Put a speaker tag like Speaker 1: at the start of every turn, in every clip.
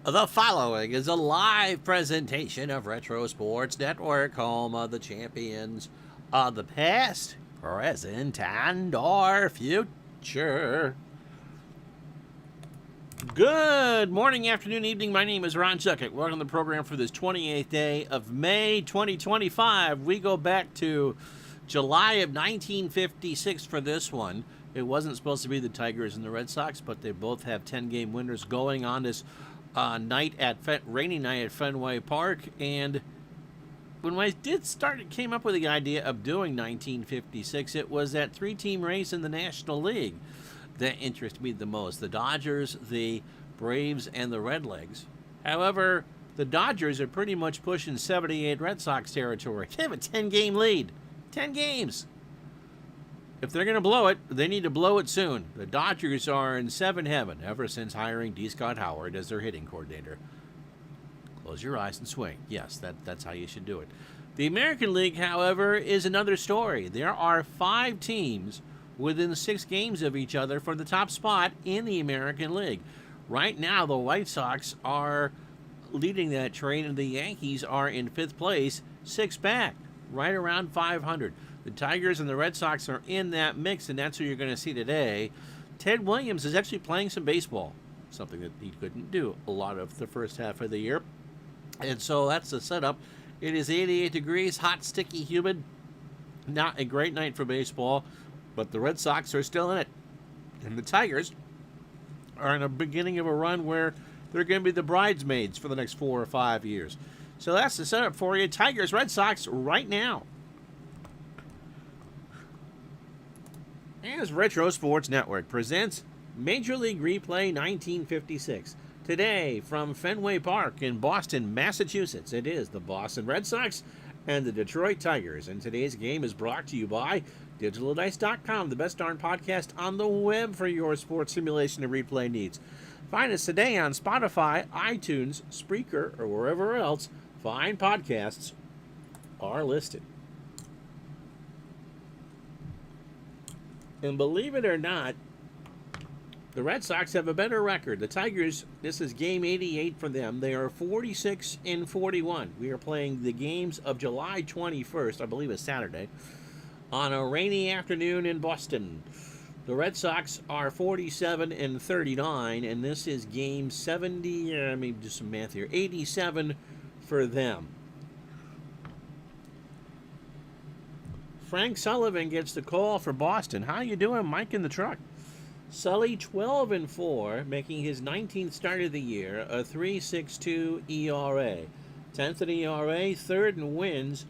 Speaker 1: The following is a live presentation of Retro Sports Network, home of the champions of the past, present, and or future. Good morning, afternoon, evening. My name is Ron Chuckett. Welcome to the program for this 28th day of May 2025. We go back to July of 1956 for this one. It wasn't supposed to be the Tigers and the Red Sox, but they both have 10-game winners going on this rainy night at Fenway Park. And when I came up with the idea of doing 1956, it was that three-team race in the National League that interested me the most: the Dodgers, the Braves, and the Redlegs. However, the Dodgers are pretty much pushing 78 Red Sox territory. They have a 10-game lead. 10 games. If they're going to blow it, they need to blow it soon. The Dodgers are in 7 heaven ever since hiring D. Scott Howard as their hitting coordinator. Close your eyes and swing. Yes, that's how you should do it. The American League, however, is another story. There are 5 teams within 6 games of each other for the top spot in the American League. Right now, the White Sox are leading that train, and the Yankees are in 5th place, 6 back, right around 500. The Tigers and the Red Sox are in that mix, and that's who you're going to see today. Ted Williams is actually playing some baseball, something that he couldn't do a lot of the first half of the year. And so that's the setup. It is 88 degrees, hot, sticky, humid. Not a great night for baseball, but the Red Sox are still in it. And the Tigers are in the beginning of a run where they're going to be the bridesmaids for the next 4 or 5 years. So that's the setup for you. Tigers, Red Sox right now. As Retro Sports Network presents Major League Replay 1956. Today, from Fenway Park in Boston, Massachusetts, it is the Boston Red Sox and the Detroit Tigers. And today's game is brought to you by DigitalDice.com, the best darn podcast on the web for your sports simulation and replay needs. Find us today on Spotify, iTunes, Spreaker, or wherever else fine podcasts are listed. And believe it or not, the Red Sox have a better record. The Tigers, this is game 88 for them. They are 46-41. We are playing the games of July 21st, I believe it's Saturday, on a rainy afternoon in Boston. The Red Sox are 47-39, and this is game 70, let me do some math here, 87 for them. Frank Sullivan gets the call for Boston. How you doing, Mike in the truck? Sully 12-4, making his 19th start of the year, a 3.62 ERA. 10th in ERA, 3rd in wins,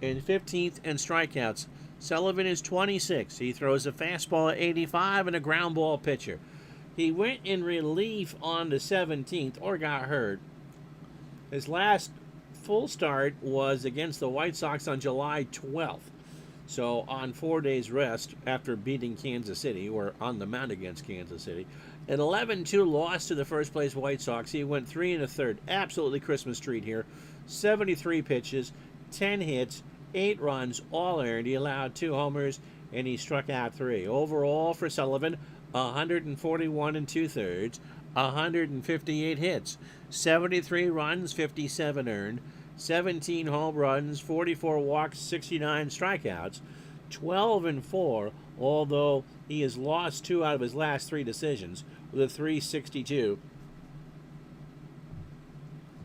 Speaker 1: and 15th in strikeouts. Sullivan is 26. He throws a fastball at 85 and a ground ball pitcher. He went in relief on the 17th, or got hurt. His last full start was against the White Sox on July 12th. So on 4 days rest after beating Kansas City, or on the mound against Kansas City. An 11-2 loss to the first place White Sox. He went 3 1/3. Absolutely Christmas treat here. 73 pitches, 10 hits, 8 runs, all earned. He allowed 2 homers, and he struck out 3. Overall for Sullivan, 141 2/3, 158 hits, 73 runs, 57 earned, 17 home runs, 44 walks, 69 strikeouts, 12-4, although he has lost 2 out of his last 3 decisions with a 3.62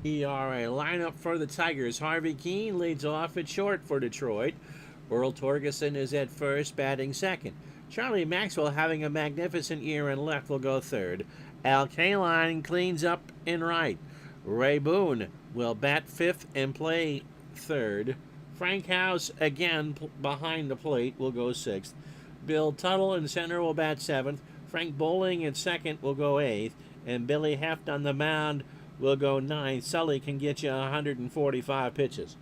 Speaker 1: ERA. Lineup for the Tigers: Harvey Keene leads off at short for Detroit. Earl Torgerson is at first, batting second. Charlie Maxwell, having a magnificent year in left, will go third. Al Kaline cleans up in right. Ray Boone will bat fifth and play third. Frank House, again behind the plate, will go sixth. Bill Tuttle in center will bat seventh. Frank Bowling at second will go eighth. And Billy Heft on the mound will go ninth. Sully can get you 145 pitches.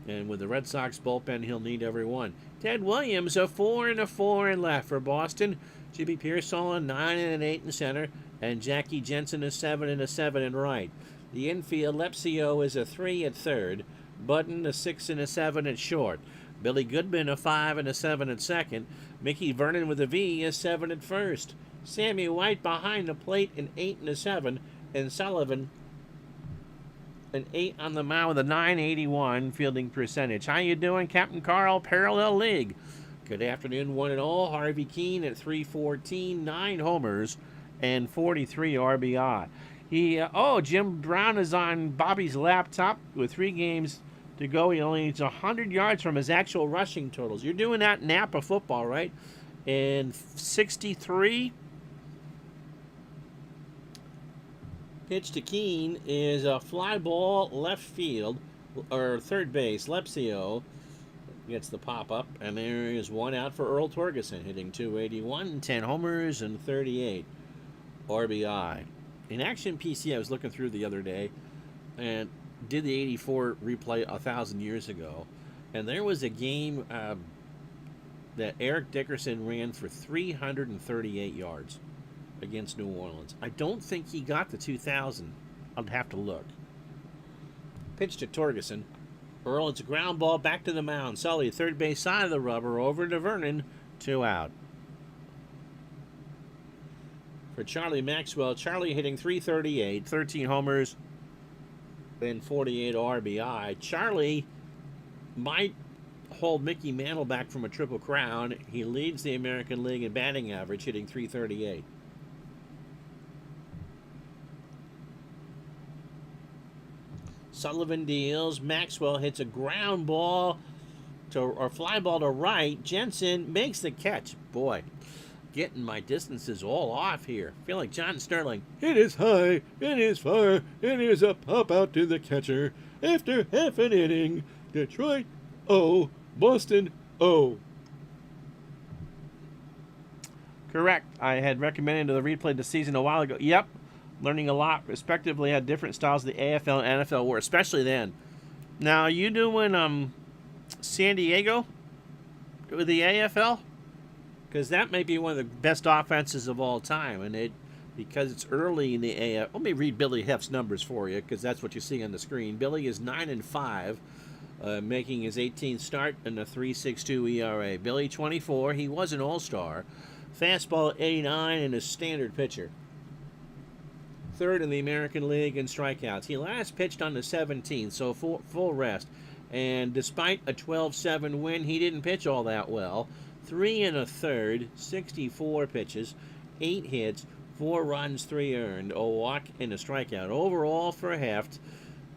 Speaker 1: And with the Red Sox bullpen, he'll need every one. Ted Williams, a 4 and a 4 in left for Boston. Jimmy Pearsall, a 9 and an 8 in center. And Jackie Jensen, a 7 and a 7 in right. The infield, Lepsio is a 3 at third. Button, a 6 and a 7 at short. Billy Goodman, a 5 and a 7 at second. Mickey Vernon with a V, a 7 at first. Sammy White behind the plate, an 8 and a 7. And Sullivan, an 8 on the mound with a 981 fielding percentage. How you doing, Captain Carl? Parallel League. Good afternoon, 1-0. Harvey Keene at 314, 9 homers, and 43 RBI. Jim Brown is on Bobby's laptop with 3 games to go. He only needs 100 yards from his actual rushing totals. You're doing that in Napa football, right? And 63. Pitch to Keene is a fly ball left field, or third base. Lepsio gets the pop-up, and there is 1 out for Earl Torgerson, hitting 281, 10 homers, and 38 RBI. In Action PC, I was looking through the other day, and did the 84 replay 1,000 years ago, and there was a game that Eric Dickerson ran for 338 yards against New Orleans. I don't think he got the 2,000. I'd have to look. Pitch to Torgerson. Earl, it's a ground ball back to the mound. Sully, third base side of the rubber, over to Vernon, 2 out. For Charlie Maxwell, Charlie hitting 338, 13 homers, and 48 RBI. Charlie might hold Mickey Mantle back from a Triple Crown. He leads the American League in batting average, hitting 338. Sullivan deals. Maxwell hits a ground ball or fly ball to right. Jensen makes the catch. Boy, getting my distances all off here. Feel like John Sterling.
Speaker 2: It is high, it is far, it is a pop out to the catcher. After half an inning, Detroit O, Boston O.
Speaker 1: Correct. I had recommended the replay this season a while ago. Yep. Learning a lot, respectively, had different styles the AFL and NFL were, especially then. Now, are you doing San Diego with the AFL? Because that may be one of the best offenses of all time, and because it's early in the AFL. Let me read Billy Heff's numbers for you, because that's what you see on the screen. Billy is 9-5, making his 18th start in a 3.62 ERA. Billy, 24, he was an All-Star. Fastball 89 and a standard pitcher. Third in the American League in strikeouts. He last pitched on the 17th, so full rest. And despite a 12-7 win, he didn't pitch all that well. 3 1/3, 64 pitches, 8 hits, 4 runs, 3 earned, a walk, and a strikeout. Overall for Heft,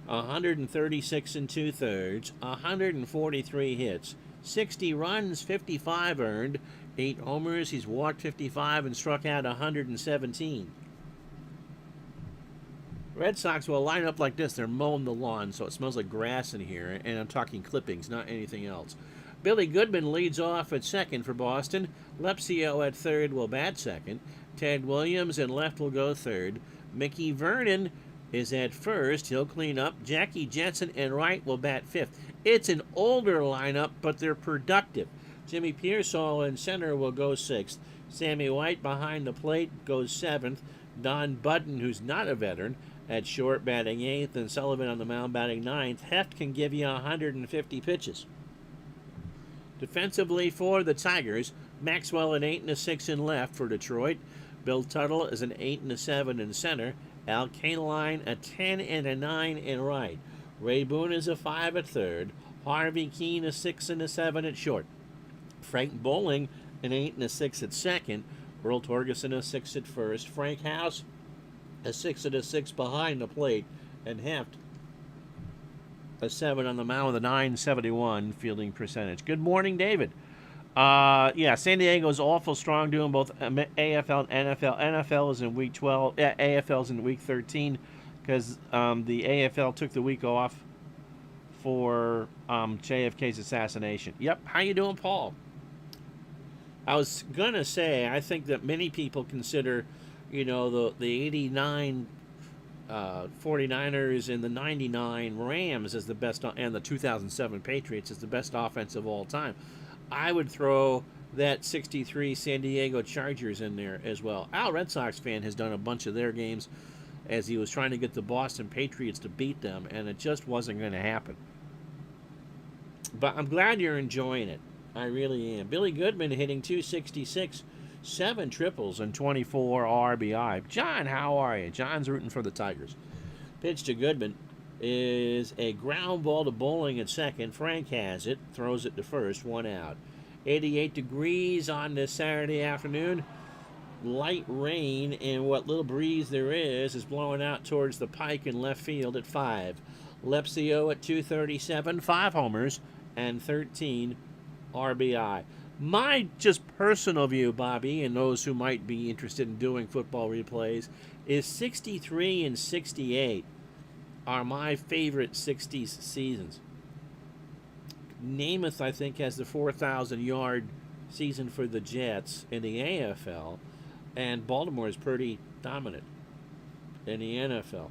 Speaker 1: 136 2/3, 143 hits, 60 runs, 55 earned, 8 homers. He's walked 55 and struck out 117. Red Sox will line up like this. They're mowing the lawn, so it smells like grass in here, and I'm talking clippings, not anything else. Billy Goodman leads off at second for Boston. Lepsio at third will bat second. Ted Williams in left will go third. Mickey Vernon is at first. He'll clean up. Jackie Jensen in right will bat fifth. It's an older lineup, but they're productive. Jimmy Pearsall in center will go sixth. Sammy White behind the plate goes seventh. Don Budden, who's not a veteran, at short batting eighth, and Sullivan on the mound batting ninth. Heft can give you 150 pitches. Defensively for the Tigers, Maxwell an 8 and a 6 in left for Detroit. Bill Tuttle is an 8 and a 7 in center. Al Kaline a 10 and a 9 in right. Ray Boone is a 5 at third. Harvey Keene a 6 and a 7 at short. Frank Bowling an 8 and a 6 at second. Earl Torgerson a 6 at first. Frank House a 6 and a 6 behind the plate. And Heft a 7 on the mound with a 971 fielding percentage. Good morning, David. San Diego's awful strong, doing both AFL and NFL. NFL is in week 12. AFL is in week 13 because the AFL took the week off for JFK's assassination. Yep. How you doing, Paul? I was going to say, I think that many people consider, the 89 49ers and the 99 Rams as the best, and the 2007 Patriots as the best offense of all time. I would throw that 63 San Diego Chargers in there as well. Al, Red Sox fan, has done a bunch of their games as he was trying to get the Boston Patriots to beat them, and it just wasn't going to happen. But I'm glad you're enjoying it. I really am. Billy Goodman hitting 266, 7 triples and 24 RBI. John, how are you? John's rooting for the Tigers. Pitch to Goodman is a ground ball to Bowling at second. Frank has it, throws it to first, 1 out. 88 degrees on this Saturday afternoon. Light rain, and what little breeze there is blowing out towards the pike in left field at 5. Lepsio at 237, 5 homers and 13 RBI. My just personal view, Bobby, and those who might be interested in doing football replays, is 63 and 68 are my favorite 60s seasons. Namath, I think, has the 4,000-yard season for the Jets in the AFL, and Baltimore is pretty dominant in the NFL.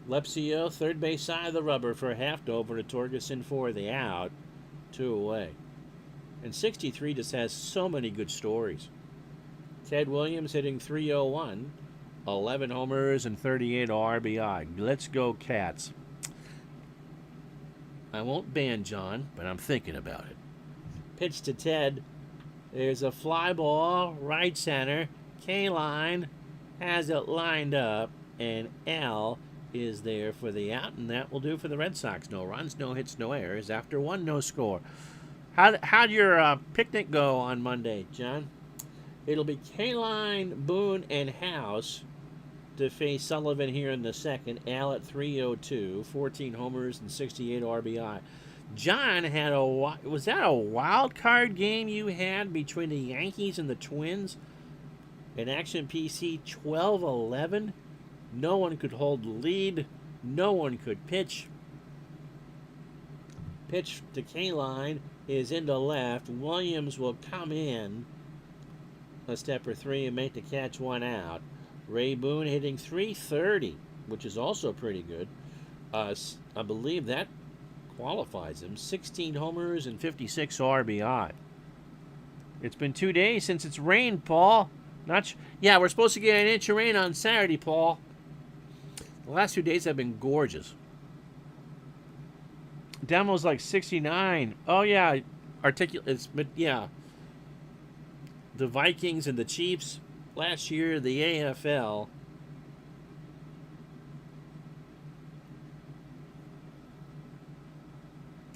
Speaker 1: Lepsio, third base side of the rubber for Haftover to Torgerson for the out. 2 away. And 63 just has so many good stories. Ted Williams hitting .301, 11 homers and 38 RBI. Let's go Cats. I won't ban John, but I'm thinking about it. Pitch to Ted. There's a fly ball, right center. K-line has it lined up, and L is there for the out, and that will do for the Red Sox. No runs, no hits, no errors. After 1, no score. How'd your picnic go on Monday, John? It'll be K-line, Boone, and House to face Sullivan here in the second. Al at .302, 14 homers and 68 RBI. John had was that a wild card game you had between the Yankees and the Twins? In Action PC 12-11. No one could hold the lead. No one could pitch. Pitch to K-line is into left. Williams will come in a step or 3 and make the catch, 1 out. Ray Boone hitting .330, which is also pretty good. I believe that qualifies him. 16 homers and 56 RBI. It's been 2 days since it's rained, Paul. Yeah, we're supposed to get an inch of rain on Saturday, Paul. The last 2 days have been gorgeous. Demo's like 69. Oh, yeah. Yeah. The Vikings and the Chiefs last year, the AFL.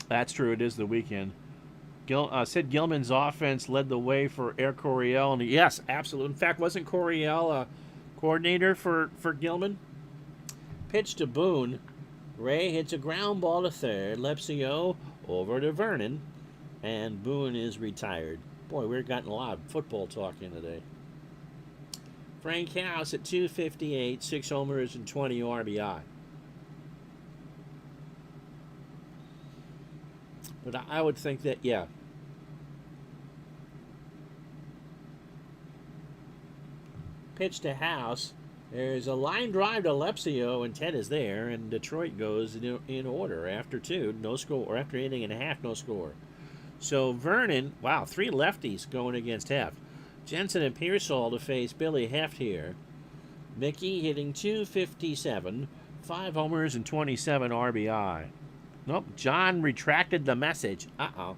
Speaker 1: That's true. It is the weekend. Sid Gilman's offense led the way for Air Coryell. And yes, absolutely. In fact, wasn't Coryell a coordinator for Gilman? Pitch to Boone. Ray hits a ground ball to third. Lepsio over to Vernon. And Boone is retired. Boy, we're getting a lot of football talk in today. Frank House at 258, 6 homers and 20 RBI. But I would think that, yeah. Pitch to House. There's a line drive to Lepsio, and Ted is there, and Detroit goes in order after 2, no score, or after inning and a half, no score. So Vernon, wow, 3 lefties going against Heft. Jensen and Pearsall to face Billy Heft here. Mickey hitting .257, 5 homers and 27 RBI. Nope, John retracted the message. Uh-oh.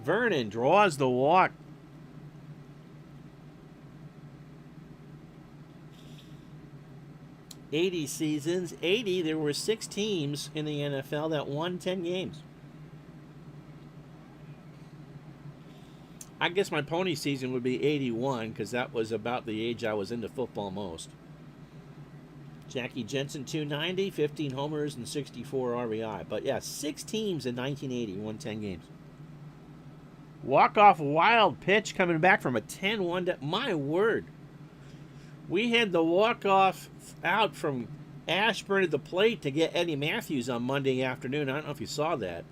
Speaker 1: Vernon draws the walk. '80 seasons. 80, there were 6 teams in the NFL that won 10 games. I guess my pony season would be 81 because that was about the age I was into football most. Jackie Jensen, 290, 15 homers and 64 RBI. But yeah, 6 teams in 1980 won 10 games. Walk-off wild pitch coming back from a 10-1. My word. We had the walk-off out from Ashburn at the plate to get Eddie Matthews on Monday afternoon. I don't know if you saw that.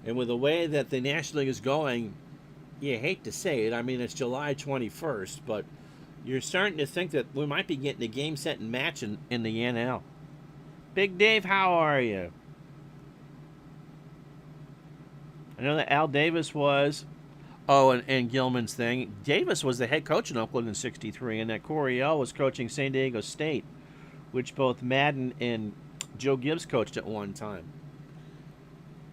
Speaker 1: And with the way that the National League is going, you hate to say it. I mean, it's July 21st, but you're starting to think that we might be getting a game, set, and match in the NL. Big Dave, how are you? I know that Al Davis was... Oh, and Gilman's thing. Davis was the head coach in Oakland in '63, and that Coryell was coaching San Diego State, which both Madden and Joe Gibbs coached at one time.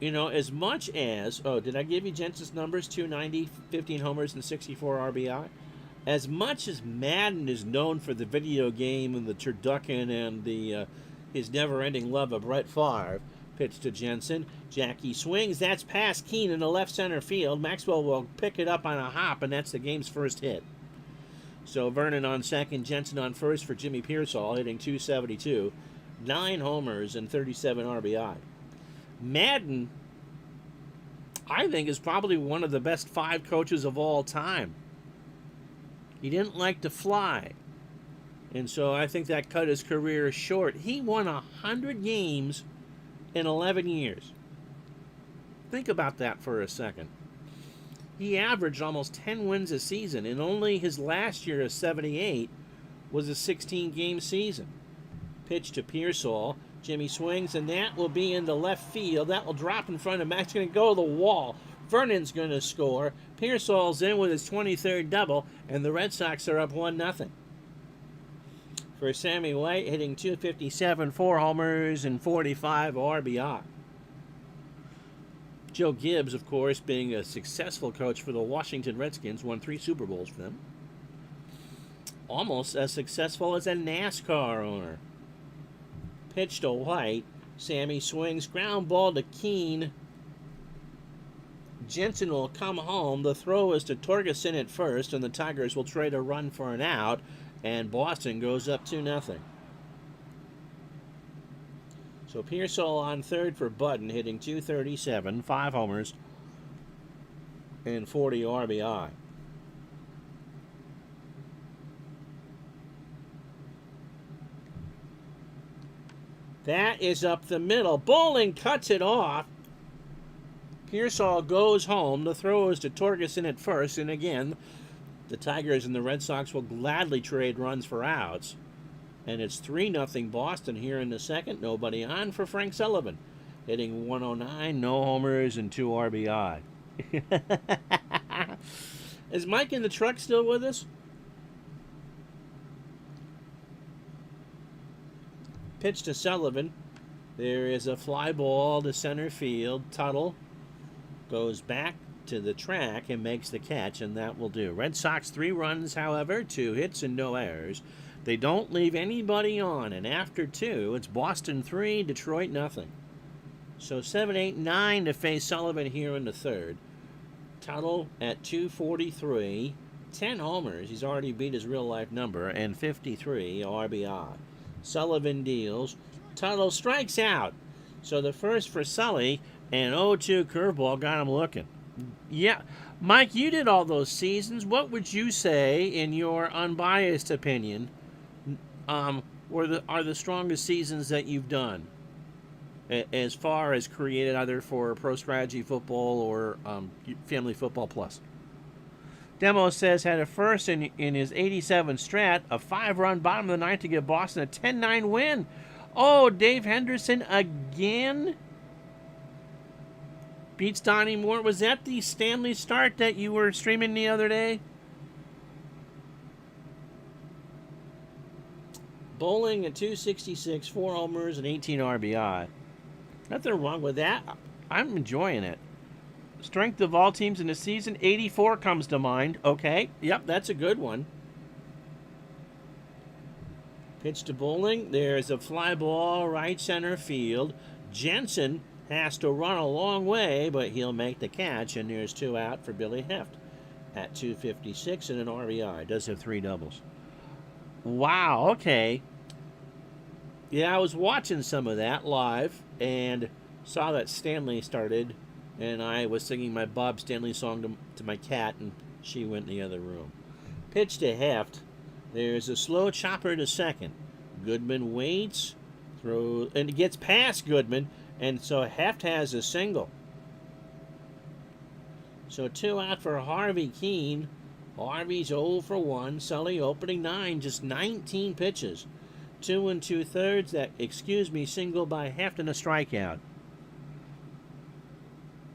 Speaker 1: as much as, did I give you Jensen's numbers? 290, 15 homers, and 64 RBI? As much as Madden is known for the video game and the turducken and his never-ending love of Brett Favre, pitch to Jensen. Jackie swings. That's past Keene in the left center field. Maxwell will pick it up on a hop, and that's the game's first hit. So Vernon on second, Jensen on first for Jimmy Pearsall, hitting .272. 9 homers and 37 RBI. Madden, I think, is probably one of the best 5 coaches of all time. He didn't like to fly. And so I think that cut his career short. He won 100 games in 11 years. Think about that for a second. He averaged almost 10 wins a season, and only his last year of 78 was a 16-game season. Pitch to Pearsall. Jimmy swings, and that will be in the left field. That will drop in front of Max. Going to go to the wall. Vernon's going to score. Pearsall's in with his 23rd double, and the Red Sox are up 1-0. For Sammy White, hitting .257, 4 homers, and 45 RBI. Joe Gibbs, of course, being a successful coach for the Washington Redskins, won 3 Super Bowls for them. Almost as successful as a NASCAR owner. Pitch to White. Sammy swings. Ground ball to Keene. Jensen will come home. The throw is to Torgerson at first, and the Tigers will trade a run for an out, and Boston goes up 2-0. So Pearsall on third for Budden, hitting .237, 5 homers, and 40 RBI. That is up the middle. Bowling cuts it off. Pearsall goes home. The throw is to Torgerson at first, and again, the Tigers and the Red Sox will gladly trade runs for outs. And it's 3-0 Boston here in the second. Nobody on for Frank Sullivan. Hitting .109, no homers, and 2 RBI. Is Mike in the truck still with us? Pitch to Sullivan. There is a fly ball to center field. Tuttle goes back to the track and makes the catch, and that will do. Red Sox 3 runs, however, 2 hits and no errors. They don't leave anybody on, and after 2, it's Boston 3, Detroit nothing. So 7, 8, 9 to face Sullivan here in the third. Tuttle at .243, 10 homers. He's already beat his real-life number, and 53 RBI. Sullivan deals. Tuttle strikes out. So the first for Sully, and 0-2 curveball got him looking. Yeah, Mike, you did all those seasons. What would you say, in your unbiased opinion, are the strongest seasons that you've done, as far as created either for Pro Strategy Football or Family Football Plus? Demo says had a first in his 87 strat, a 5-run bottom of the ninth to give Boston a 10-9 win. Oh, Dave Henderson again beats Donnie Moore. Was that the Stanley start that you were streaming the other day? Bowling at .266, 4 homers, and 18 RBI. Nothing wrong with that. I'm enjoying it. Strength of all teams in the season, 84 comes to mind. Okay, yep, that's a good one. Pitch to Bowling. There's a fly ball right center field. Jensen has to run a long way, but he'll make the catch, and there's 2 out for Billy Heft at .256 and an RBI. Does have 3 doubles. Wow, okay. Yeah, I was watching some of that live and saw that Stanley started, and I was singing my Bob Stanley song to my cat, and she went in the other room. Pitch to Heft. There's a slow chopper to second. Goodman waits, throws, and it gets past Goodman, and so Heft has a single. So 2 out for Harvey Keene. Harvey's 0 for 1. Sully opening 9, just 19 pitches. 2 2/3. Single by Heft and a strikeout.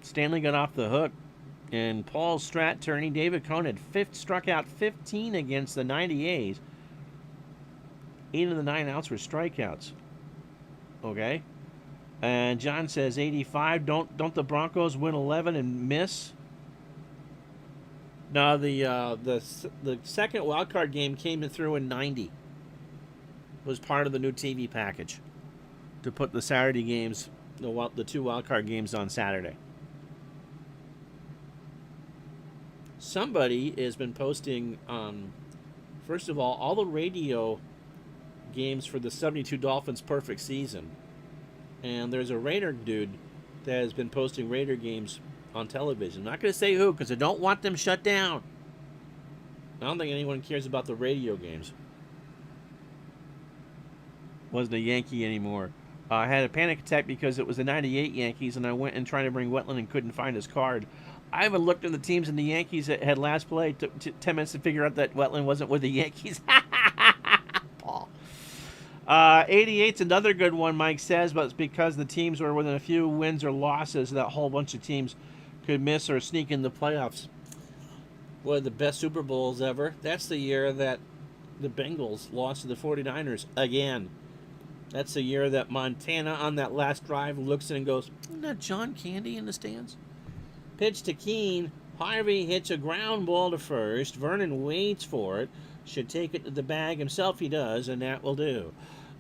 Speaker 1: Stanley got off the hook, and Paul Strat turning. David Cohn had struck out 15 against the 90 A's. 8 of the 9 outs were strikeouts. Okay. And John says 85. Don't the Broncos win 11 and miss? No, the second wild card game came through in 90. It was part of the new TV package to put the Saturday games, the two wild card games on Saturday. Somebody has been posting, first of all the radio games for the 72 Dolphins' perfect season. And there's a Raider dude that has been posting Raider games on television. I'm not going to say who because I don't want them shut down. I don't think anyone cares about the radio games. Wasn't a Yankee anymore. I had a panic attack because it was the 98 Yankees, and I went and tried to bring Wetland and couldn't find his card. I haven't looked at the teams in the Yankees that had last played. Took 10 minutes to figure out that Wetland wasn't with the Yankees. Paul. 88's another good one, Mike says, but it's because the teams were within a few wins or losses that a whole bunch of teams could miss or sneak in the playoffs. One of the best Super Bowls ever. That's the year that the Bengals lost to the 49ers again. That's the year that Montana on that last drive looks in and goes, "Isn't that John Candy in the stands?" Pitch to Keene. Harvey hits a ground ball to first. Vernon waits for it. Should take it to the bag himself. He does, and that will do.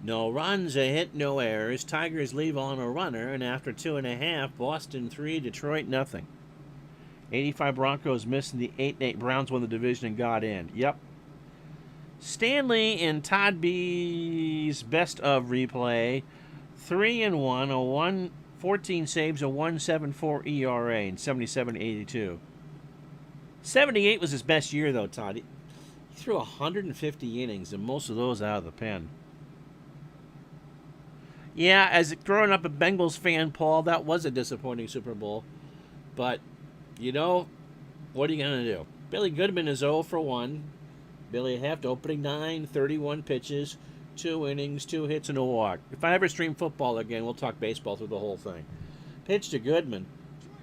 Speaker 1: No runs, a hit, no errors. Tigers leave on a runner, and after 2.5, Boston 3, Detroit nothing. 85 Broncos missed in the 8-8. Browns won the division and got in. Yep. Stanley and Todd B's best of replay. 3-1, 14 saves, a 1.74 ERA, and 77-82. 78 was his best year, though, Todd. He threw 150 innings, and most of those out of the pen. Yeah, as growing up a Bengals fan, Paul, that was a disappointing Super Bowl. But, you know, what are you going to do? Billy Goodman is 0 for 1. Billy Heft opening 9, 31 pitches, 2 innings, 2 hits, and a walk. If I ever stream football again, we'll talk baseball through the whole thing. Pitch to Goodman.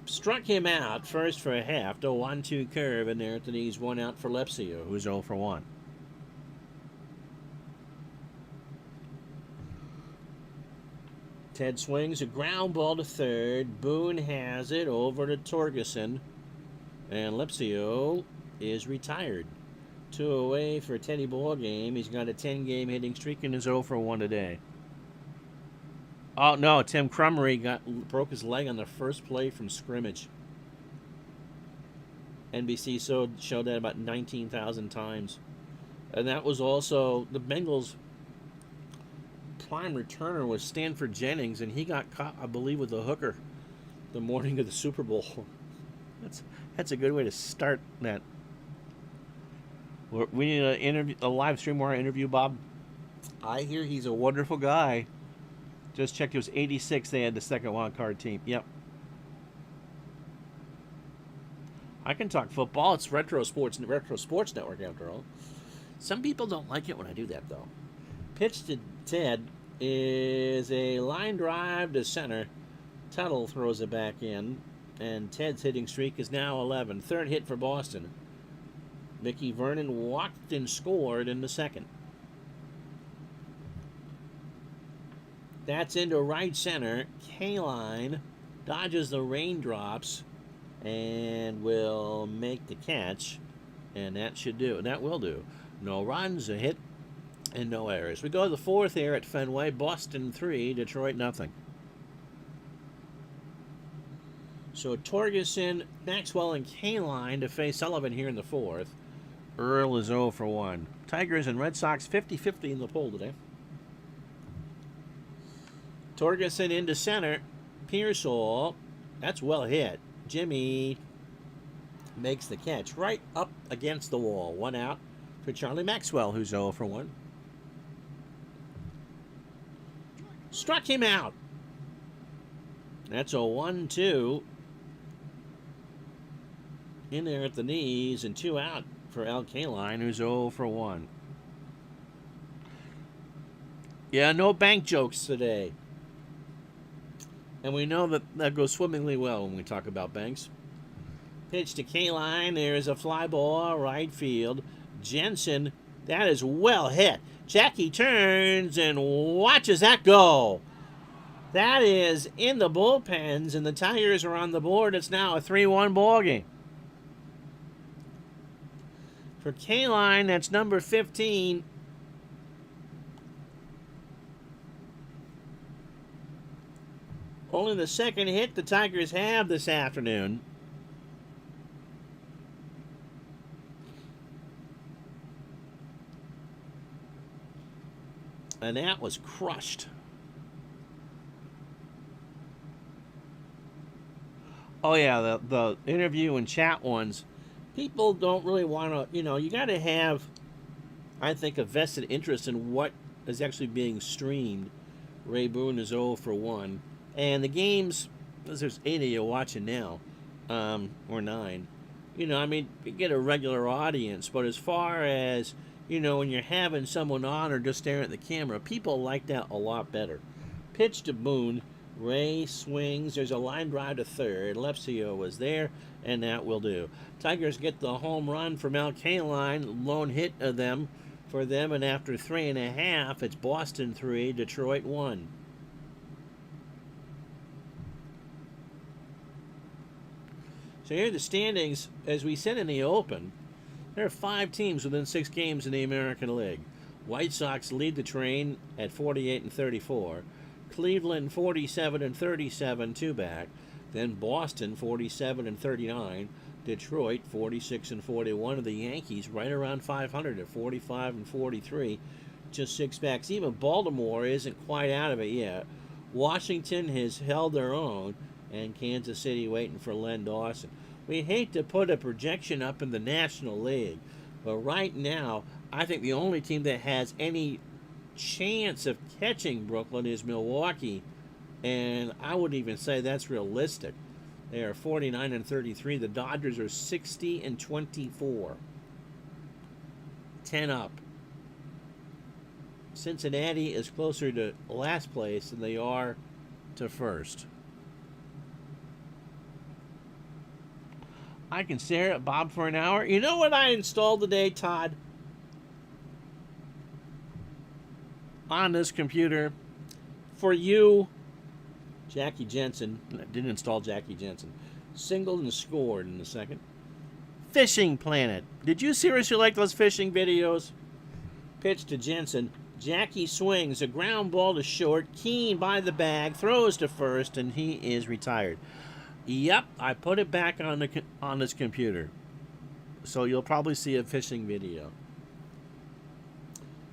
Speaker 1: Struck him out first for a half. A 1-2 curve in there at the knees. 1 out for Lepsio, who's 0 for 1. Ted swings a ground ball to third. Boone has it over to Torgerson. And Lepsio is retired. 2 away for Teddy Ball game. He's got a 10-game hitting streak and is 0 for 1 today. Oh, no, Tim Crummery broke his leg on the first play from scrimmage. NBC showed that about 19,000 times. And that was also the Bengals' prime returner was Stanford Jennings, and he got caught, I believe, with a hooker the morning of the Super Bowl. That's a good way to start that. We need a live stream where I interview Bob. I hear he's a wonderful guy. Just checked, it was 86 they had the second wild card team. Yep. I can talk football. It's Retro Sports Network after all. Some people don't like it when I do that, though. Pitch to Ted is a line drive to center. Tuttle throws it back in, and Ted's hitting streak is now 11. Third hit for Boston. Mickey Vernon walked and scored in the second. That's into right center. K-line dodges the raindrops and will make the catch. And that will do. No runs, a hit, and no errors. We go to the fourth here at Fenway. Boston 3, Detroit nothing. So Torgerson, Maxwell, and K-line to face Sullivan here in the fourth. Earl is 0 for 1. Tigers and Red Sox 50-50 in the poll today. Torgerson into center. Pearsall. That's well hit. Jimmy makes the catch right up against the wall. 1 out for Charlie Maxwell, who's 0 for 1. Struck him out. That's a 1-2. In there at the knees and 2 out for Al Kaline, who's 0 for 1. Yeah, no bank jokes today. And we know that goes swimmingly well when we talk about banks. Pitch to Kaline. There's a fly ball, right field. Jensen, that is well hit. Jackie turns and watches that go. That is in the bullpens, and the Tigers are on the board. It's now a 3-1 ball game. For K-Line, that's number 15. Only the second hit the Tigers have this afternoon. And that was crushed. Oh, yeah, the interview and chat ones. People don't really want to, you got to have, I think, a vested interest in what is actually being streamed. Ray Boone is 0 for 1. And the games, there's 8 of you watching now, or 9. You get a regular audience. But as far as, when you're having someone on or just staring at the camera, people like that a lot better. Pitch to Boone. Ray swings. There's a line drive to third. Lepsio was there, and that will do. Tigers get the home run from Al Kaline. Lone hit of them for them, and after 3.5, it's Boston 3, Detroit 1. So here are the standings. As we said in the open, there are 5 teams within 6 games in the American League. White Sox lead the train at 48 and 34. Cleveland 47 and 37, 2 back. Then Boston 47 and 39. Detroit 46 and 41. And the Yankees right around 500 at 45 and 43, just 6 backs. Even Baltimore isn't quite out of it yet. Washington has held their own, and Kansas City waiting for Len Dawson. We hate to put a projection up in the National League, but right now, I think the only team that has any chance of catching Brooklyn is Milwaukee, and I would even say that's realistic. They are 49 and 33. The Dodgers are 60 and 24. 10 up. Cincinnati is closer to last place than they are to first. I can stare at Bob for an hour. You know what I installed today, Todd? On this computer for you, Jackie Jensen. I didn't install Jackie Jensen. Singled and scored in the second. Fishing Planet. Did you seriously like those fishing videos? Pitch to Jensen. Jackie swings a ground ball to short. Keane by the bag, throws to first, and he is retired. Yep, I put it back on this computer, so you'll probably see a fishing video.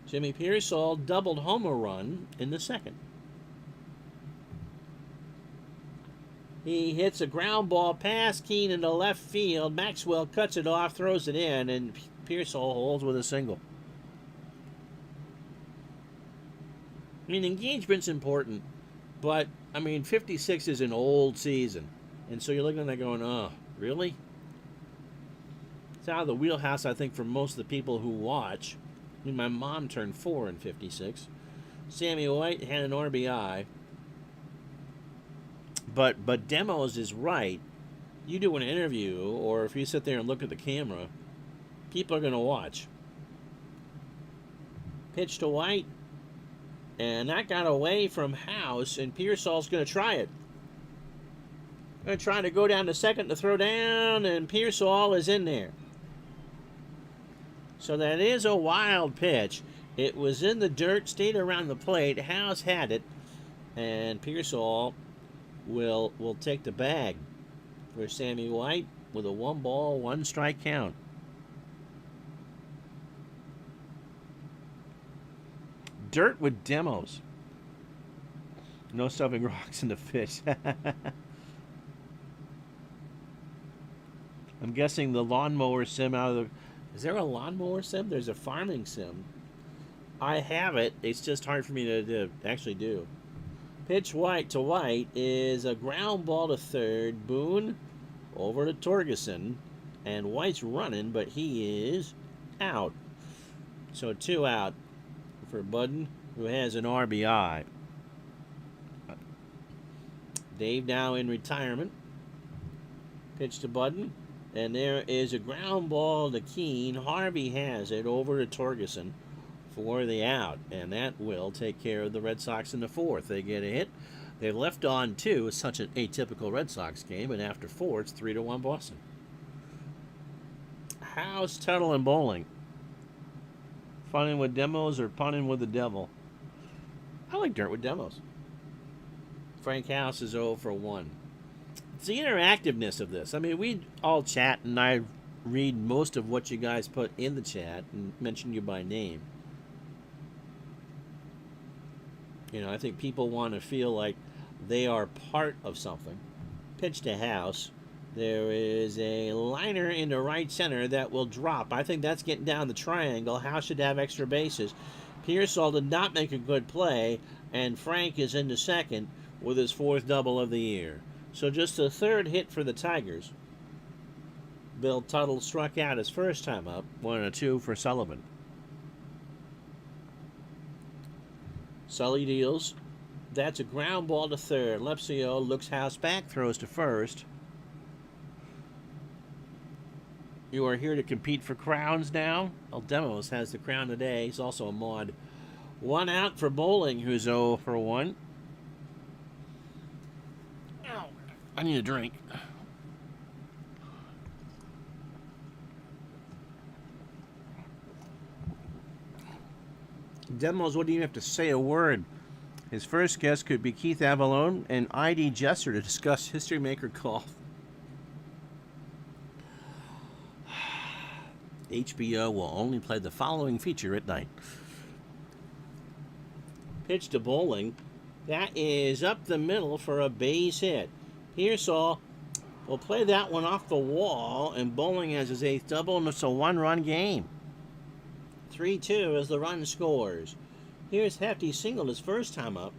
Speaker 1: Jimmy Pearsall doubled home a run in the second. He hits a ground ball past Keane into left field. Maxwell cuts it off, throws it in, and Pearsall holds with a single. Engagement's important, but, 56 is an old season. And so you're looking at that going, oh, really? It's out of the wheelhouse, I think, for most of the people who watch. My mom turned 4 in 56. Sammy White had an RBI. But Demos is right. You do an interview, or if you sit there and look at the camera, people are going to watch. Pitch to White. And that got away from House, and Pearsall's going to try it. Going to try to go down to second to throw down, and Pearsall is in there. So that is a wild pitch. It was in the dirt, stayed around the plate. House had it, and Pearsall will take the bag for Sammy White with a 1-ball, 1-strike count. Dirt with Demos. No stuffing rocks in the fish. I'm guessing the lawnmower sim out of the... Is there a lawnmower sim? There's a farming sim. I have it. It's just hard for me to actually do. Pitch White to White is a ground ball to third. Boone over to Torgerson. And White's running, but he is out. So 2 out for Budden, who has an RBI. Dave now in retirement. Pitch to Budden. And there is a ground ball to Keane. Harvey has it over to Torgerson for the out. And that will take care of the Red Sox in the 4th. They get a hit. They've left on 2. It's such an atypical Red Sox game, and after 4, it's 3-1 Boston. House, Tuttle, and Bowling. Funning with demos or punning with the devil? I like dirt with demos. Frank House is 0 for 1. It's the interactiveness of this. I mean, we all chat, and I read most of what you guys put in the chat and mention you by name. You know, I think people want to feel like they are part of something. Pitch to House. There is a liner into right center that will drop. I think that's getting down the triangle. House should have extra bases. Pearsall did not make a good play, and Frank is into second with his 4th double of the year. So just a 3rd hit for the Tigers. Bill Tuttle struck out his first time up. 1-2 for Sullivan. Sully deals. That's a ground ball to 3rd. Lepsio looks House back, throws to 1st. You are here to compete for crowns now. El Demos has the crown today. He's also a mod. 1 out for Bowling, who's 0 for 1. Ow. I need a drink. Demos wouldn't even have to say a word. His first guest could be Keith Avalone and I.D. Jesser to discuss History Maker golf. HBO will only play the following feature at night. Pitch to Bowling. That is up the middle for a base hit. Pearsall will play that one off the wall, and Bowling has his 8th double, and it's a 1-run game. 3-2 as the run scores. Here's Hefty singled his first time up.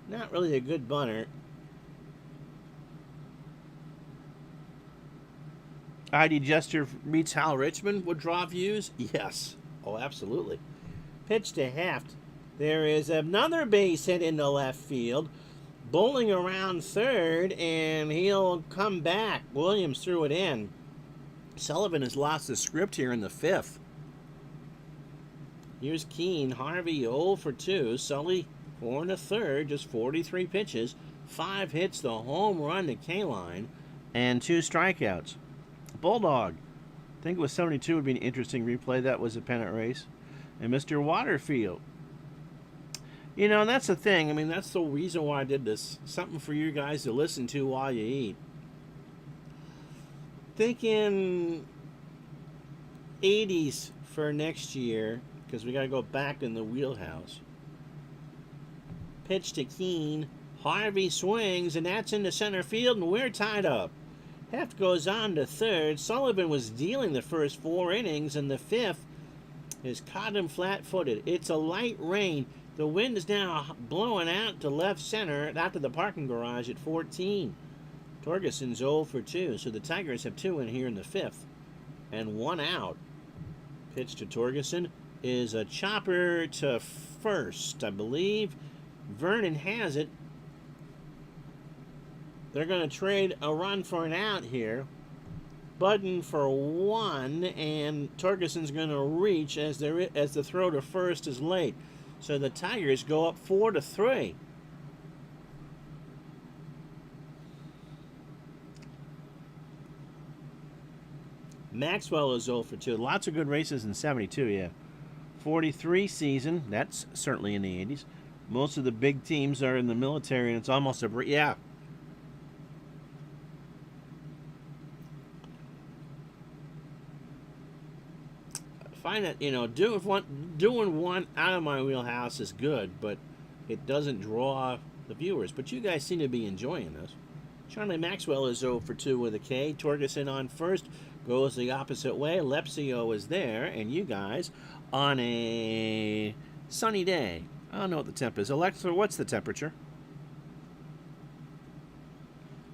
Speaker 1: Not really a good bunter. I.D. Jester meets Hal Richmond would draw views? Yes. Oh, absolutely. Pitch to Heft. There is another base hit into left field. Bowling around 3rd, and he'll come back. Williams threw it in. Sullivan has lost the script here in the 5th. Here's Keene. Harvey 0 for 2. Sully 4 1/3, just 43 pitches. 5 hits, the home run to K-line, and 2 strikeouts. Bulldog. I think it was 72 would be an interesting replay. That was a pennant race. And Mr. Waterfield. You know, that's the thing. I mean, that's the reason why I did this. Something for you guys to listen to while you eat. Thinking 80s for next year, because we got to go back in the wheelhouse. Pitch to Keene. Harvey swings, and that's into center field, and we're tied up. Heft goes on to 3rd. Sullivan was dealing the first 4 innings, and the 5th has caught him flat-footed. It's a light rain. The wind is now blowing out to left center after the parking garage at 14. Torgeson's 0 for 2, so the Tigers have 2 in here in the 5th, and 1 out. Pitch to Torgeson is a chopper to 1st, I believe. Vernon has it. They're going to trade a run for an out here. Budden for 1, and Torgeson's going to reach as the throw to 1st is late. So the Tigers go up 4-3. Maxwell is 0 for 2. Lots of good races in 72, yeah. 43 season. That's certainly in the 80s. Most of the big teams are in the military, and it's almost a... Yeah. Find that, you know, doing one out of my wheelhouse is good, but it doesn't draw the viewers. But you guys seem to be enjoying this. Charlie Maxwell is 0 for 2 with a K. Torgeson on 1st goes the opposite way. Lepsio is there, and you guys on a sunny day. I don't know what the temp is. Alexa, what's the temperature?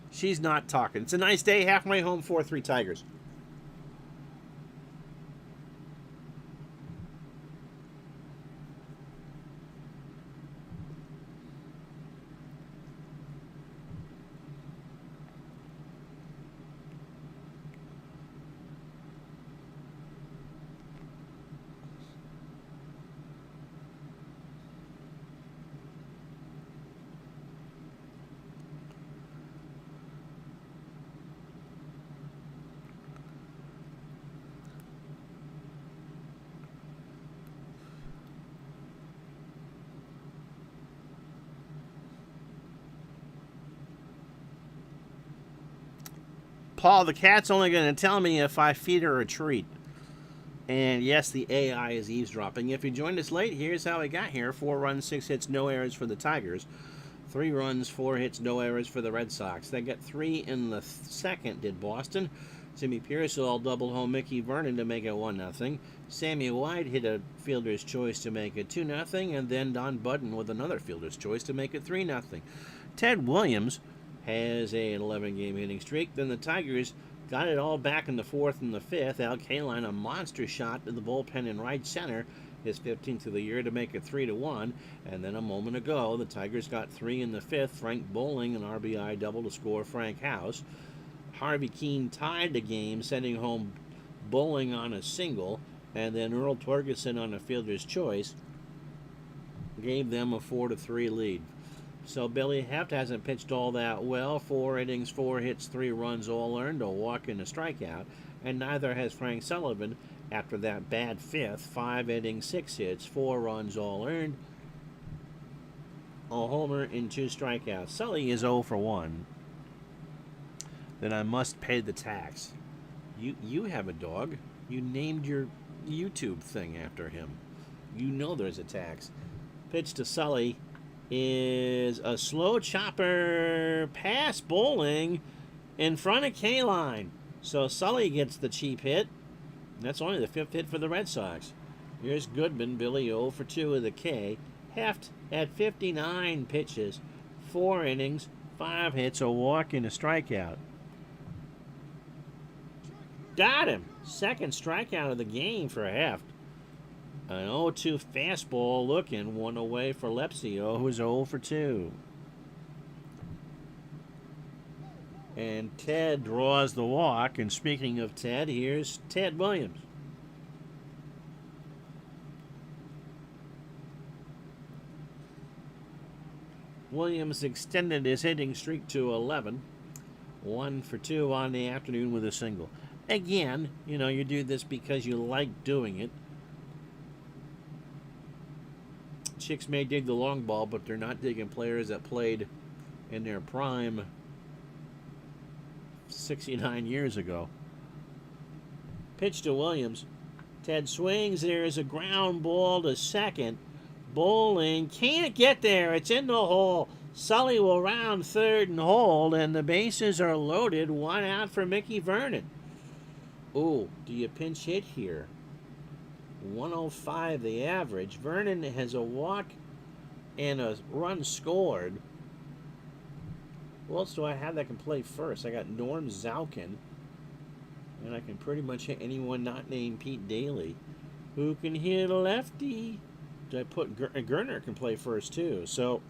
Speaker 1: She's not talking. It's a nice day, halfway home, 4-3 Tigers. Paul, the cat's only going to tell me if I feed her a treat. And yes, the AI is eavesdropping. If you joined us late, here's how we got here. 4 runs, 6 hits, no errors for the Tigers. 3 runs, 4 hits, no errors for the Red Sox. They got 3 in the second, did Boston. Jimmy Pearsall doubled home Mickey Vernon to make it 1-0. Sammy White hit a fielder's choice to make it 2-0. And then Don Budden with another fielder's choice to make it 3-0. Ted Williams has an 11-game hitting streak. Then the Tigers got it all back in the 4th and the 5th. Al Kaline, a monster shot to the bullpen in right center, his 15th of the year, to make it 3-1. And then a moment ago, the Tigers got 3 in the 5th. Frank Bowling, an RBI double to score Frank House. Harvey Keene tied the game, sending home Bowling on a single. And then Earl Torgerson on a fielder's choice gave them a 4-3 lead. So Billy Heft hasn't pitched all that well. 4 innings, 4 hits, 3 runs, all earned, a walk and a strikeout. And neither has Frank Sullivan after that bad 5th. 5 innings, 6 hits, 4 runs, all earned, a homer and 2 strikeouts. Sully is 0 for 1. Then I must pay the tax. You have a dog. You named your YouTube thing after him. You know there's a tax. Pitch to Sully is a slow chopper past Bowling in front of Kaline. So Sully gets the cheap hit. That's only the 5th hit for the Red Sox. Here's Goodman, Billy 0 for 2 with a K. Heft at 59 pitches, 4 innings, 5 hits, a walk and a strikeout. Got him. Second strikeout of the game for Heft. An 0-2 fastball looking, one away for Lepsio, who's 0 for 2. And Ted draws the walk. And speaking of Ted, here's Ted Williams. Williams extended his hitting streak to 11. 1 for 2 on the afternoon with a single. Again, you do this because you like doing it. Chicks may dig the long ball, but they're not digging players that played in their prime 69 years ago. Pitch to Williams. Ted swings. There's a ground ball to second. Bowling can't get there. It's in the hole. Sully will round third and hold, and the bases are loaded. 1 out for Mickey Vernon. Oh, do you pinch hit here? 105 the average. Vernon has a walk and a run scored. Who else do I have that can play first? I got Norm Zaukin. And I can pretty much hit anyone not named Pete Daly. Who can hit a lefty? Do I put Gerner can play first too? So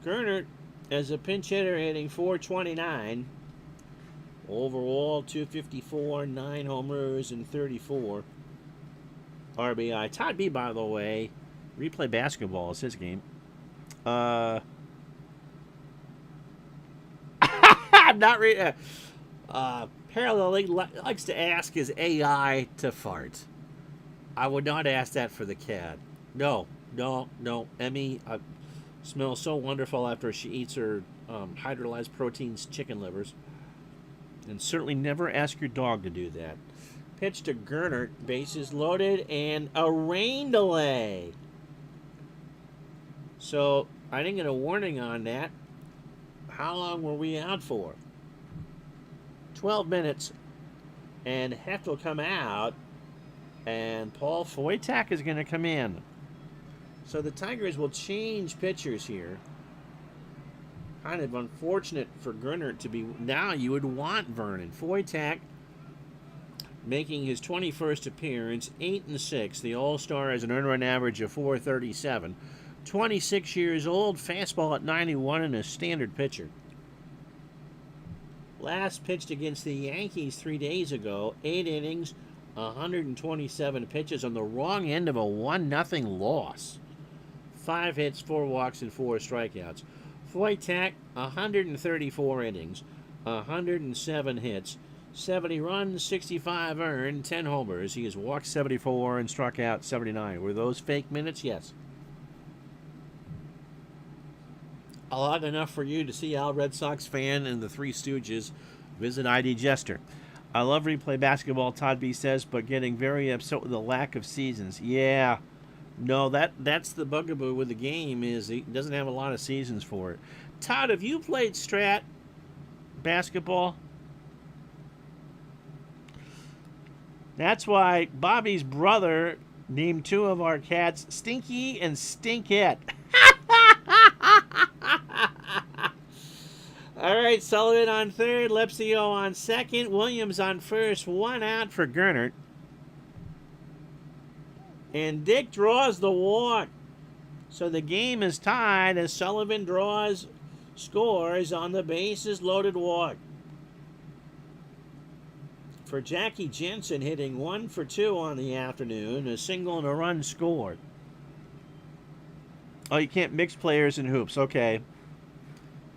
Speaker 1: Gerner as a pinch hitter hitting .429. Overall, 254, 9 homers, and 34 RBI. Todd B, by the way, Replay Basketball is his game. I'm not reading. Parallel League likes to ask his AI to fart. I would not ask that for the cat. No. Emmy smells so wonderful after she eats her hydrolyzed proteins chicken livers. And certainly never ask your dog to do that. Pitch to Gernert, bases loaded, and a rain delay. So I didn't get a warning on that. How long were we out for? 12 minutes. And Heft will come out, and Paul Foytak is going to come in. So the Tigers will change pitchers here. Kind of unfortunate for Gernert to be. Now you would want Vernon. Foytak making his 21st appearance, 8-6. The All-Star has an earned run average of .437. 26 years old, fastball at 91, and a standard pitcher. Last pitched against the Yankees 3 days ago. 8 innings, 127 pitches on the wrong end of a 1-0 loss. 5 hits, 4 walks, and 4 strikeouts. Foytak, 134 innings, 107 hits, 70 runs, 65 earned, 10 homers. He has walked 74 and struck out 79. Were those fake minutes? Yes. long enough for you to see Al Red Sox fan and the Three Stooges visit ID Jester. I love replay basketball, Todd B says, but getting very upset with the lack of seasons. Yeah. No, that's the bugaboo with the game is it doesn't have a lot of seasons for it. Todd, have you played Strat basketball? That's why Bobby's brother named two of our cats Stinky and Stinkette. All right, Sullivan on third, Lepsio on second, Williams on first, 1 out for Gernert. And Dick draws the walk. So the game is tied as Sullivan scores on the bases loaded walk. For Jackie Jensen hitting 1 for 2 on the afternoon, a single and a run scored. Oh, you can't mix players in hoops. Okay.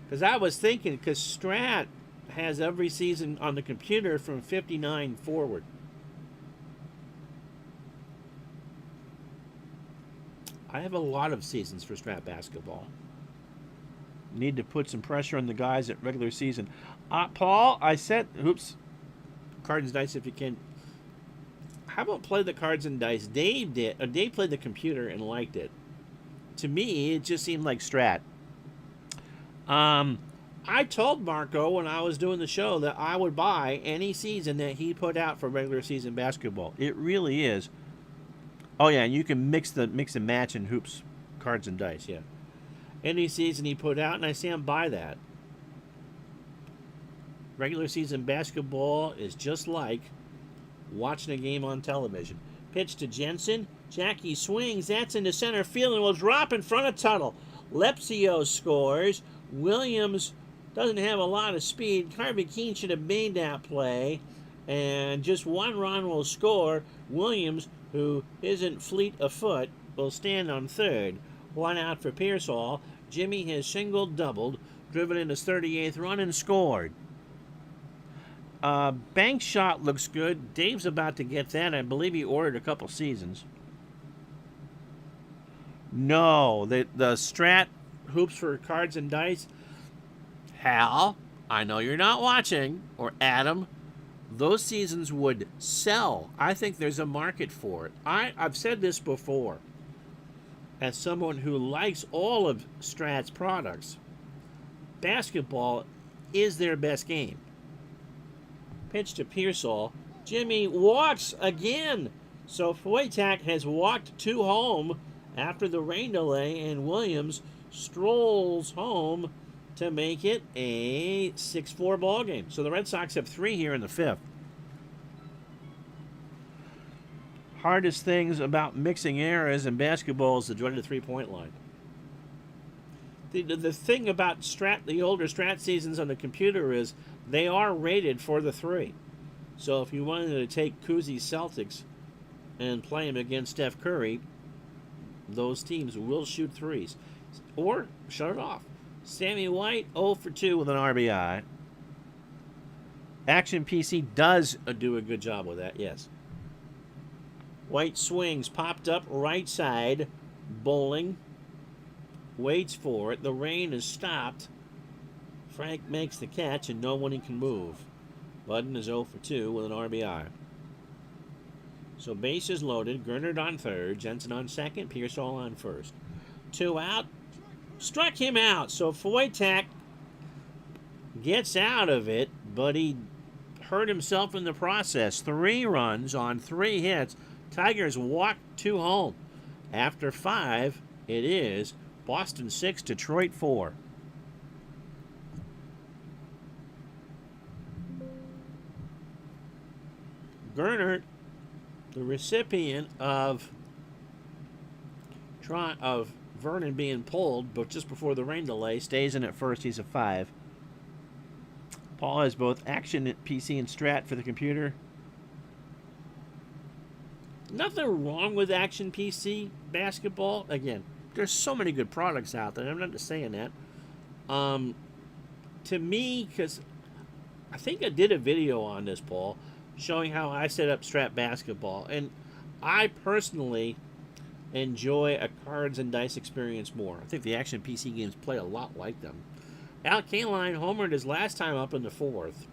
Speaker 1: Because I was thinking, because Strat has every season on the computer from 59 forward. I have a lot of seasons for Strat basketball. Need to put some pressure on the guys at regular season. Paul, I said, oops, cards and dice if you can. How about play the cards and dice? Dave did. Dave played the computer and liked it. To me, it just seemed like Strat. I told Marco when I was doing the show that I would buy any season that he put out for regular season basketball. It really is. Oh yeah, and you can mix and match in hoops, cards and dice. Yeah, any season he put out, and I say I'm buy that. Regular season basketball is just like watching a game on television. Pitch to Jensen. Jackie swings. That's into center field and will drop in front of Tuttle. Lepsio scores. Williams doesn't have a lot of speed. Harvey Keene should have made that play. And just 1 run will score. Williams, who isn't fleet of foot, will stand on third. 1 out for Pearsall. Jimmy has single-doubled, driven in his 38th run, and scored. Bank shot looks good. Dave's about to get that. I believe he ordered a couple seasons. No, the Strat hoops for cards and dice. Hal, I know you're not watching, or Adam, those seasons would sell. I think there's a market for it. I've said this before. As someone who likes all of Strat's products, basketball is their best game. Pitch to Pearsall. Jimmy walks again. So Foytak has walked 2 home after the rain delay, and Williams strolls home to make it a 6-4 ball game. So the Red Sox have 3 here in the 5th. Hardest things about mixing eras in basketball is the dreaded 3-point line. The thing about the older Strat seasons on the computer is they are rated for the 3. So if you wanted to take Koozie Celtics and play them against Steph Curry, those teams will shoot 3s. Or shut it off. Sammy White, 0 for 2 with an RBI. Action PC does do a good job with that, yes. White swings, popped up right side, bowling. Waits for it. The rain is stopped. Frank makes the catch, and no one can move. Budden is 0 for 2 with an RBI. So bases loaded. Gernert on third. Jensen on second. Pearsall on first. 2 out. Struck him out. So Foytak gets out of it, but he hurt himself in the process. 3 runs on 3 hits. Tigers walked 2 home. After 5, it is Boston 6, Detroit 4. Gernert, the recipient of Vernon being pulled, but just before the rain delay, stays in at first. He's a 5. Paul has both Action PC and Strat for the computer. Nothing wrong with Action PC basketball. Again, there's so many good products out there. I'm not just saying that. To me, because I think I did a video on this, Paul, showing how I set up Strat basketball. And I personally enjoy a cards and dice experience more. I think the action PC games play a lot like them. Al Kaline homered his last time up in the fourth.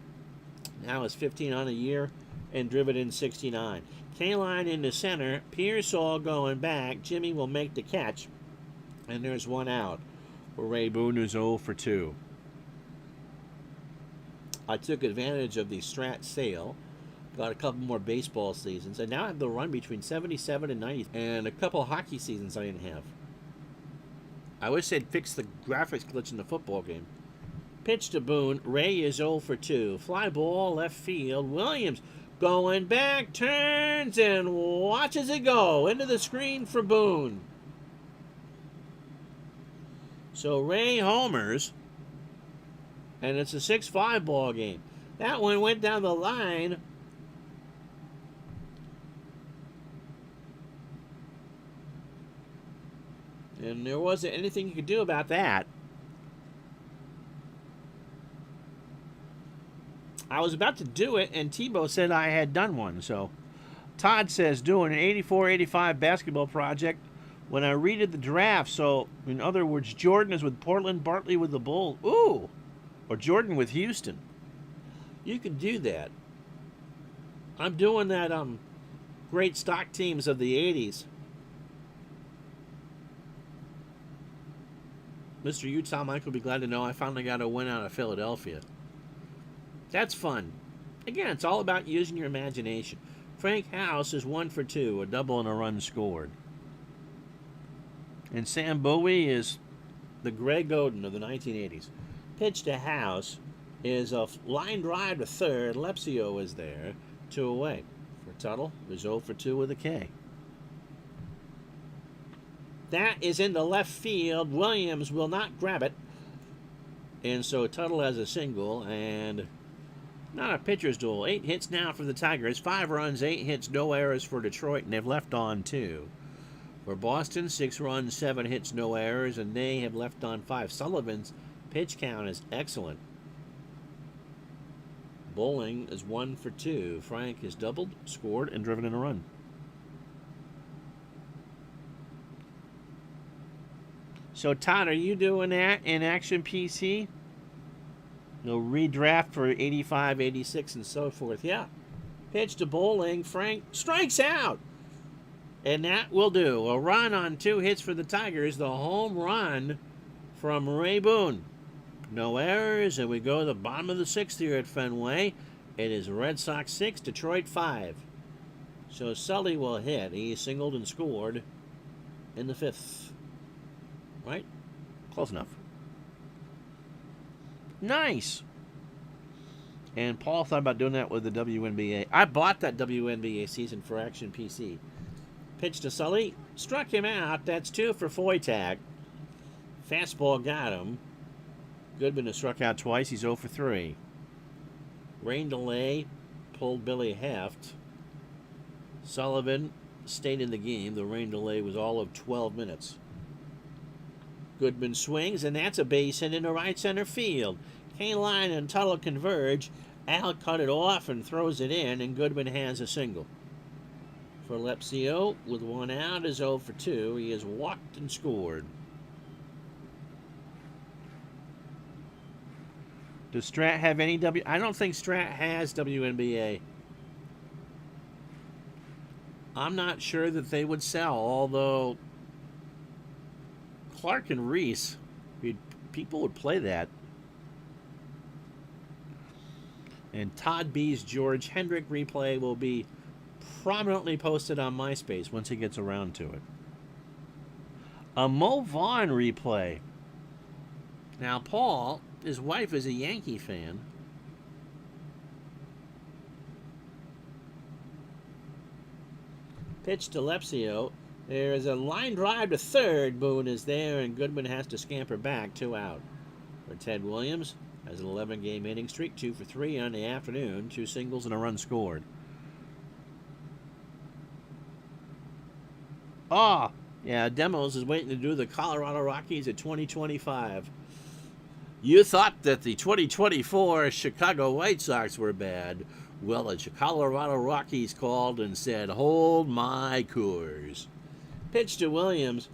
Speaker 1: Now is 15 on a year and driven in 69. Kaline in the center. Pearsall going back. Jimmy will make the catch. And there's one out. Ray Boone is 0 for 2. I took advantage of the Strat sale. Got a couple more baseball seasons. And now I have the run between 77 and 90. And a couple hockey seasons I didn't have. I wish they'd fix the graphics glitch in the football game. Pitch to Boone. Ray is 0 for 2. Fly ball left field. Williams going back. Turns and watches it go. Into the screen for Boone. So Ray homers. And it's a 6-5 ball game. That one went down the line. And there wasn't anything you could do about that. I was about to do it, and Tebow said I had done one. So Todd says, doing an 84-85 basketball project when I redid the draft. So, in other words, Jordan is with Portland, Bartley with the Bulls. Ooh! Or Jordan with Houston. You could do that. I'm doing that great stock teams of the 80s. Mr. Utah Mike will be glad to know I finally got a win out of Philadelphia. That's fun. Again, it's all about using your imagination. Frank House is 1 for 2, a double and a run scored. And Sam Bowie is the Greg Oden of the 1980s. Pitch to House is a line drive to third. Lepsio is there. 2 away. For Tuttle, is 0 for 2 with a K. That is in the left field. Williams will not grab it. And so Tuttle has a single and not a pitcher's duel. 8 hits now for the Tigers. 5 runs, 8 hits, no errors for Detroit, and they've left on 2. For Boston, 6 runs, 7 hits, no errors, and they have left on 5. Sullivan's pitch count is excellent. Bowling is 1 for 2. Frank has doubled, scored, and driven in a run. So, Todd, are you doing that in Action PC? No redraft for 85, 86, and so forth. Yeah. Pitch to Bowling. Frank strikes out. And that will do. A run on 2 hits for the Tigers. The home run from Ray Boone. No errors, and we go to the bottom of the 6th here at Fenway. It is Red Sox 6, Detroit 5. So Sully will hit. He singled and scored in the 5th. Right? Close enough. Nice. And Paul thought about doing that with the WNBA. I bought that WNBA season for Action PC. Pitch to Sully. Struck him out. That's 2 for Foytag. Fastball got him. Goodman has struck out twice. He's 0 for 3. Rain delay pulled Billy Heft. Sullivan stayed in the game. The rain delay was all of 12 minutes. Goodman swings, and that's a base hit into right center field. Kaline and Tuttle converge. Al cut it off and throws it in, and Goodman has a single. For Lepsio, with 1 out, is 0 for 2. He has walked and scored. Does Strat have any I don't think Strat has WNBA. I'm not sure that they would sell, although Clark and Reese, people would play that. And Todd B's George Hendrick replay will be prominently posted on MySpace once he gets around to it. A Mo Vaughn replay. Now, Paul, his wife is a Yankee fan. Pitch to Lepsio. There's a line drive to third. Boone is there, and Goodman has to scamper back. 2 out. For Ted Williams, has an 11-game hitting streak, 2 for 3 on the afternoon, 2 singles and a run scored. Oh, yeah, Demos is waiting to do the Colorado Rockies at 2025. You thought that the 2024 Chicago White Sox were bad. Well, the Colorado Rockies called and said, hold my Coors. Pitch to Williams.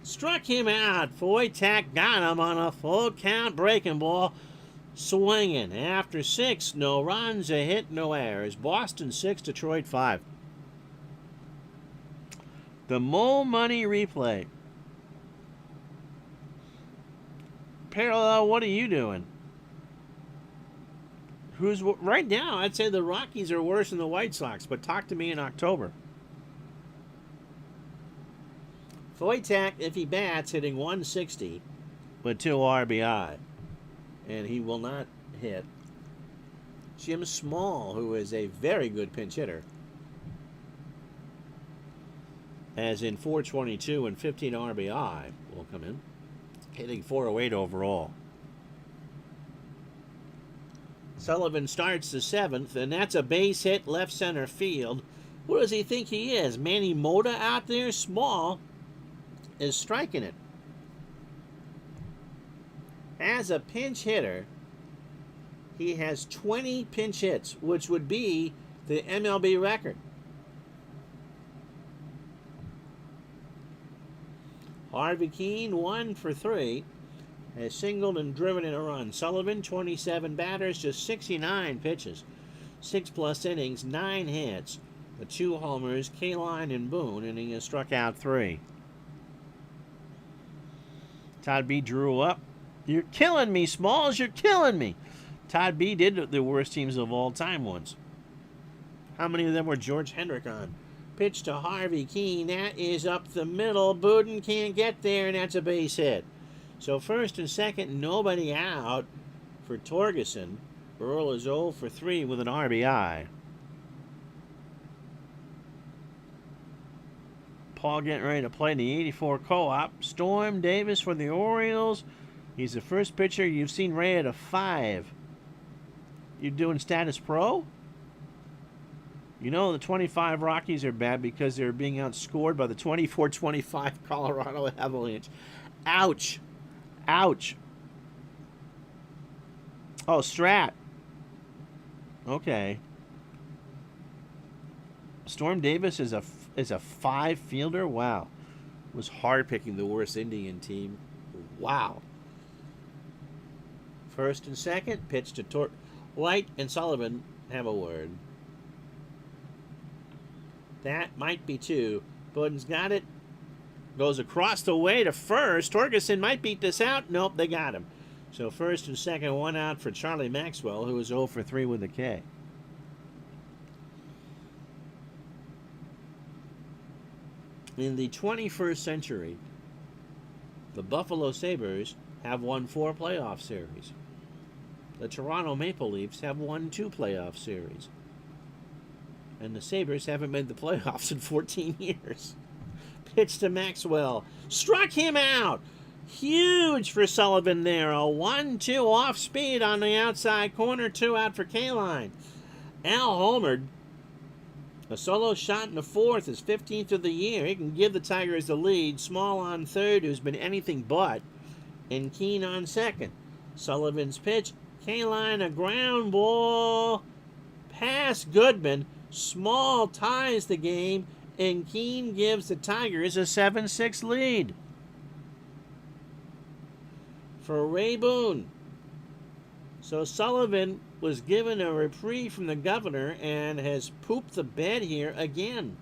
Speaker 1: Struck him out. Foytak got him on a full count breaking ball. Swinging. After 6, no runs, a hit, no errors. Boston 6, Detroit 5. The Mo Money Replay. Parallel, what are you doing? Right now, I'd say the Rockies are worse than the White Sox, but talk to me in October. Foytak, if he bats, hitting 160 with 2 RBI. And he will not hit. Jim Small, who is a very good pinch hitter, as in 422 and 15 RBI, will come in, hitting 408 overall. Sullivan starts the 7th, and that's a base hit left center field. Who does he think he is? Manny Mota out there? Small is striking it. As a pinch hitter, he has 20 pinch hits, which would be the MLB record. Harvey Keene, 1 for 3, has singled and driven in a run. Sullivan, 27 batters, just 69 pitches, 6+ innings, 9 hits, the 2 homers, Kaline and Boone, and he has struck out 3. Todd B. drew up. You're killing me, Smalls. You're killing me. Todd B. did the worst teams of all time once. How many of them were George Hendrick on? Pitch to Harvey Keene. That is up the middle. Buden can't get there, and that's a base hit. So first and second, nobody out for Torgerson. Earl is 0 for 3 with an RBI. Paul getting ready to play the 84 co-op. Storm Davis for the Orioles. He's the first pitcher you've seen rated a 5. You doing status pro? You know the 25 Rockies are bad because they're being outscored by the 24-25 Colorado Avalanche. Ouch. Ouch. Oh, Strat. Okay. Storm Davis is a 5 fielder? Wow. It was hard picking the worst Indian team. Wow. First and second, pitch to White and Sullivan have a word. That might be 2. Bowden's got it. Goes across the way to first. Torgerson might beat this out. Nope, they got him. So first and second, 1 out for Charlie Maxwell, who is 0 for 3 with a K. In the 21st century, the Buffalo Sabres have won 4 playoff series. The Toronto Maple Leafs have won 2 playoff series. And the Sabres haven't made the playoffs in 14 years. Pitch to Maxwell. Struck him out. Huge for Sullivan there. A 1-2 off speed on the outside corner. 2 out for Kaline. Al homered. A solo shot in the 4th, his 15th of the year. He can give the Tigers the lead. Small on 3rd, who's been anything but. And Keene on 2nd. Sullivan's pitch. Kaline, a ground ball. Past Goodman. Small ties the game. And Keene gives the Tigers a 7-6 lead. For Ray Boone. So Sullivan was given a reprieve from the governor and has pooped the bed here again.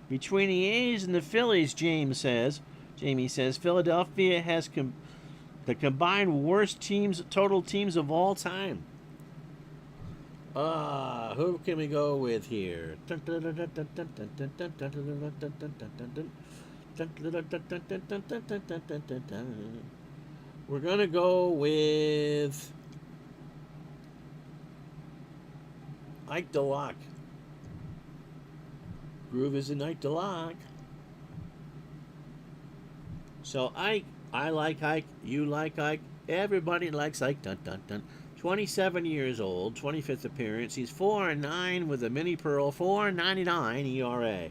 Speaker 1: Between the A's and the Phillies, Jamie says, Philadelphia has the combined worst total teams of all time. Who can we go with here? We're going to go with Ike DeLock. Groove is in Ike DeLock. So Ike, I like Ike, you like Ike, everybody likes Ike. 27 years old, 25th appearance. He's 4-9 with a mini pearl, 4.99 ERA.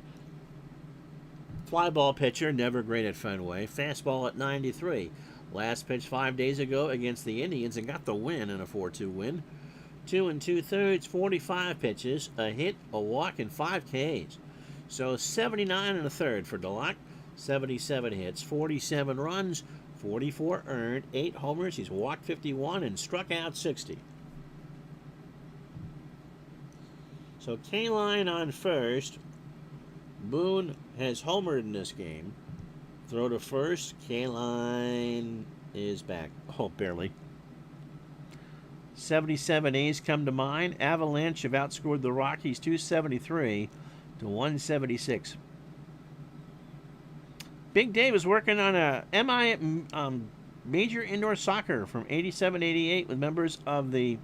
Speaker 1: Fly ball pitcher, never great at Fenway. Fastball at 93. Last pitch 5 days ago against the Indians and got the win in a 4-2 win. 2 2/3, 45 pitches, a hit, a walk, and 5 Ks. So 79 1/3 for DeLocke. 77 hits, 47 runs, 44 earned, 8 homers. He's walked 51 and struck out 60. So K-Line on first. Boone has homered in this game. Throw to first. K-Line is back. Oh, barely. 77 A's come to mind. Avalanche have outscored the Rockies 273 to 176. Big Dave is working on a major indoor soccer from 87-88 with members of the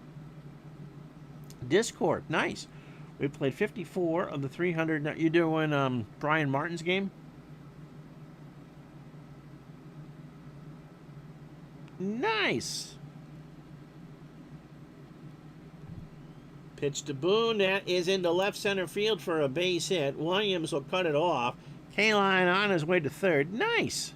Speaker 1: Discord. Nice. We played 54 of the 300. Now, you doing Brian Martin's game? Nice. Pitch to Boone. That is into left center field for a base hit. Williams will cut it off. K-Line on his way to third. Nice.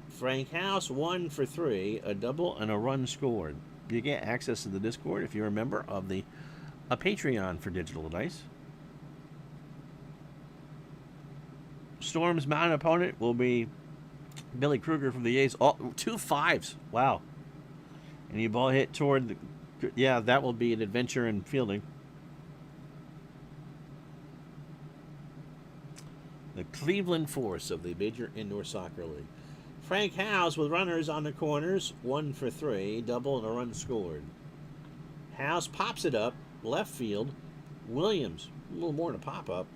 Speaker 1: Frank House 1 for 3, a double and a run scored. You get access to the Discord if you're a member of a Patreon for Digital Dice. Storm's mounted opponent will be Billy Kruger from the A's. Oh, 2 5s. Wow. And you ball hit toward the... Yeah, that will be an adventure in fielding. The Cleveland Force of the Major Indoor Soccer League. Frank House with runners on the corners, 1 for 3, double and a run scored. House pops it up, left field. Williams, a little more to pop up.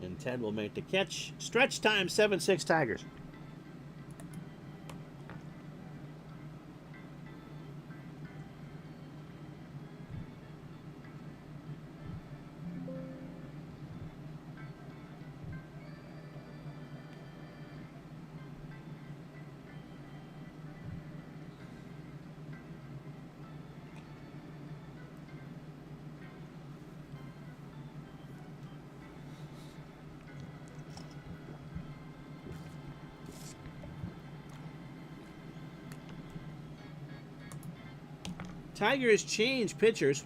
Speaker 1: And Ted will make the catch. Stretch time, 7-6 Tigers. Tigers change pitchers.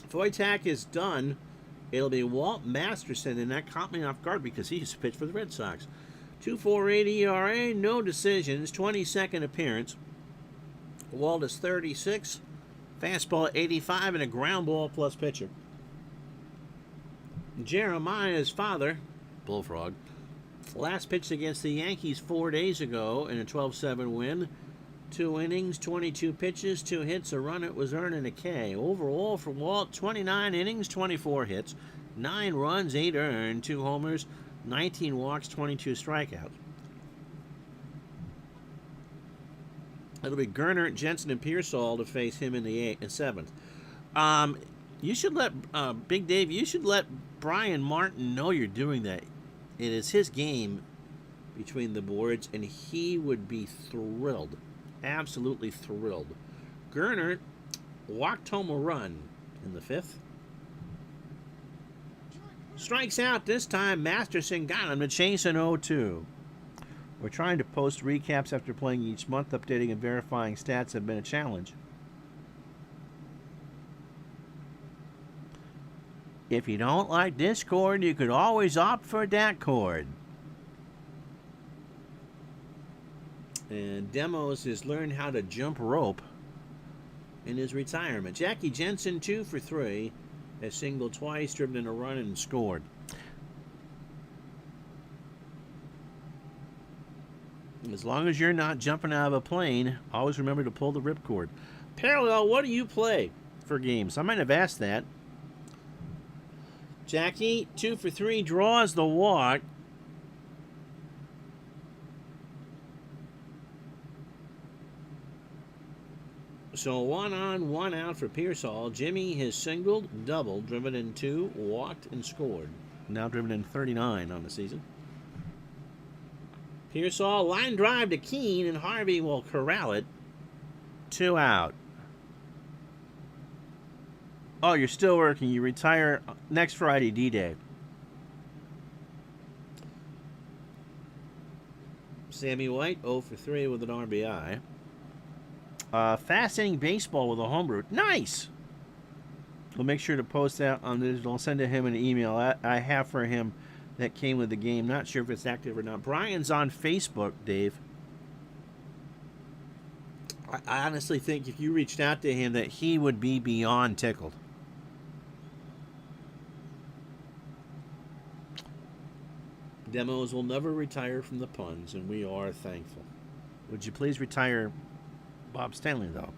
Speaker 1: Voitak is done. It'll be Walt Masterson, and that caught me off guard because he used to pitch for the Red Sox. 2.48 ERA, no decisions, 22nd appearance. Walt is 36, fastball 85, and a ground ball plus pitcher. Jeremiah's father, Bullfrog, last pitched against the Yankees 4 days ago in a 12-7 win. 2 innings, 22 pitches, 2 hits, a run. It was earning a K. Overall for Walt, 29 innings, 24 hits, 9 runs, 8 earned, 2 homers, 19 walks, 22 strikeouts. It'll be Gernert, Jensen, and Pearsall to face him in the 7th. You should let Big Dave. You should let Brian Martin know you're doing that. It is his game between the boards, and he would be thrilled. Absolutely thrilled. Gernert walked home a run in the 5th. Strikes out this time. Masterson got him to chase an 0-2. We're trying to post recaps after playing each month. Updating and verifying stats have been a challenge. If you don't like Discord, you could always opt for that cord. And Demos has learned how to jump rope in his retirement. Jackie Jensen, 2 for 3, has singled twice, driven in a run, and scored. As long as you're not jumping out of a plane, always remember to pull the ripcord. Parallel, what do you play for games? I might have asked that. Jackie, 2 for 3, draws the walk. So 1 on, 1 out for Pearsall. Jimmy has singled, doubled, driven in 2, walked, and scored. Now driven in 39 on the season. Pearsall, line drive to Keene, and Harvey will corral it. 2 out. Oh, you're still working. You retire next Friday, D-Day. Sammy White, 0 for 3 with an RBI. Fascinating baseball with a homebrew. Nice. We'll make sure to post that on digital. I'll send to him an email I have for him that came with the game. Not sure if it's active or not. Brian's on Facebook, Dave. I honestly think if you reached out to him that he would be beyond tickled. Demos will never retire from the puns, and we are thankful. Would you please retire Bob Stanley, though?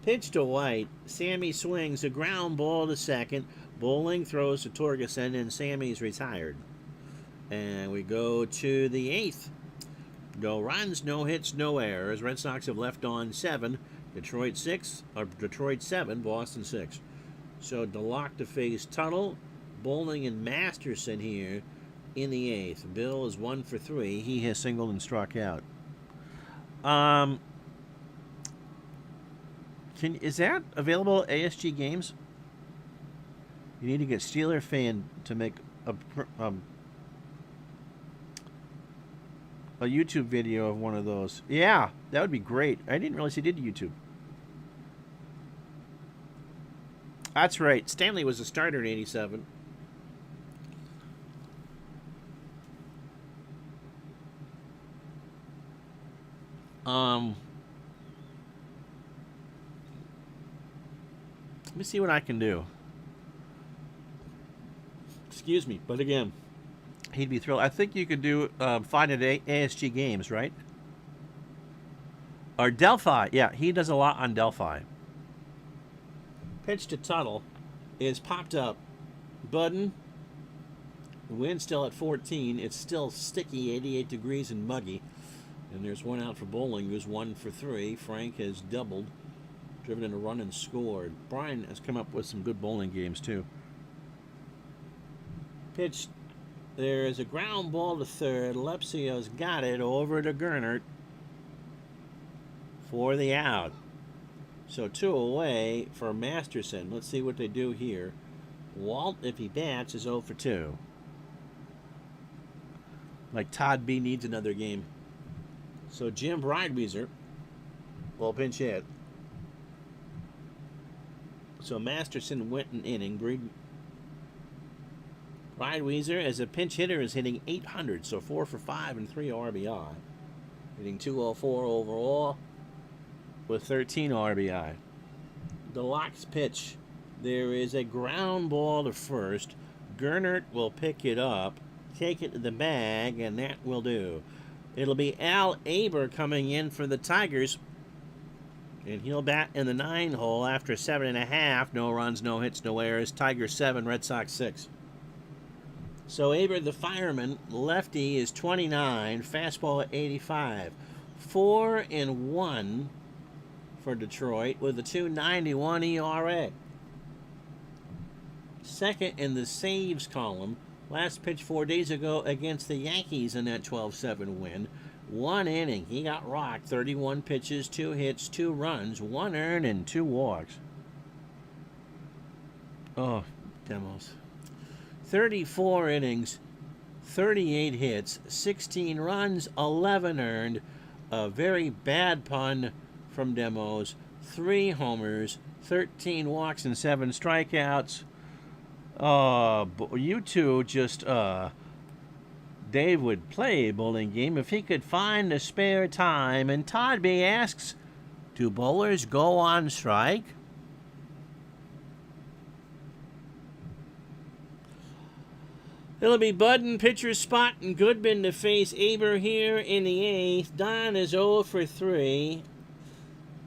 Speaker 1: Pitch to White. Sammy swings a ground ball to second. Bowling throws to Torgerson, and Sammy's retired. And we go to the 8th. No runs, no hits, no errors. Red Sox have left on 7. Detroit 7, Boston 6. So DeLocke to face Tuttle, Bowling, and Masterson here in the 8th. Bill is 1 for 3. He has singled and struck out. Is that available at ASG Games? You need to get Steeler Fan to make a YouTube video of one of those. Yeah, that would be great. I didn't realize he did YouTube. That's right. Stanley was a starter in '87. Let me see what I can do. Excuse me, but again, he'd be thrilled. I think you could do find it at ASG Games, right? Or Delphi. Yeah, he does a lot on Delphi. Pitch to Tuttle is popped up. Budden. The wind's still at 14. It's still sticky, 88 degrees and muggy. And there's one out for Bowling, who's 1 for 3. Frank has doubled, driven in a run and scored. Brian has come up with some good bowling games, too. Pitch. There is a ground ball to third. Lepsio's got it over to Gernert for the out. So 2 away for Masterson. Let's see what they do here. Walt, if he bats, is 0 for 2. Like Todd B needs another game. So Jim Brideweeser will pinch hit. So Masterson went an inning. Brideweeser, as a pinch hitter, is hitting .800, so 4 for 5 and 3 RBI. Hitting .204 overall with 13 RBI. DeLocke's pitch. There is a ground ball to first. Gernert will pick it up, take it to the bag, and that will do. It'll be Al Aber coming in for the Tigers. And he'll bat in the 9 hole after 7.5. No runs, no hits, no errors. Tigers 7, Red Sox 6. So Aber, the fireman, lefty, is 29. Fastball at 85. 4-1 for Detroit with a 2.91 ERA. Second in the saves column. Last pitch 4 days ago against the Yankees in that 12-7 win. 1 inning. He got rocked. 31 pitches, 2 hits, 2 runs, 1 earned, and 2 walks. Oh, demos. 34 innings, 38 hits, 16 runs, 11 earned. A very bad pun from Demos. 3 homers, 13 walks, and 7 strikeouts. You two just, Dave would play a bowling game if he could find the spare time. And Todd B asks, do bowlers go on strike? It'll be Budden, pitcher's spot, and Goodman to face Aber here in the 8th. Don is 0 for 3.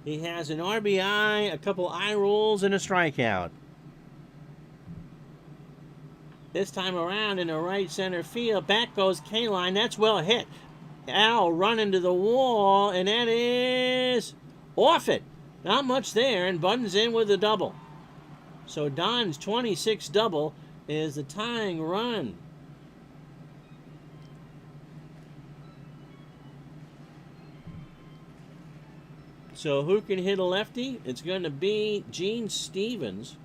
Speaker 1: He has an RBI, a couple eye rolls, and a strikeout. This time around in the right center field. Back goes Kaline. That's well hit. Al running to the wall, and that is off it. Not much there, and Budden's in with a double. So Don's 26 double is the tying run. So who can hit a lefty? It's going to be Gene Stevens.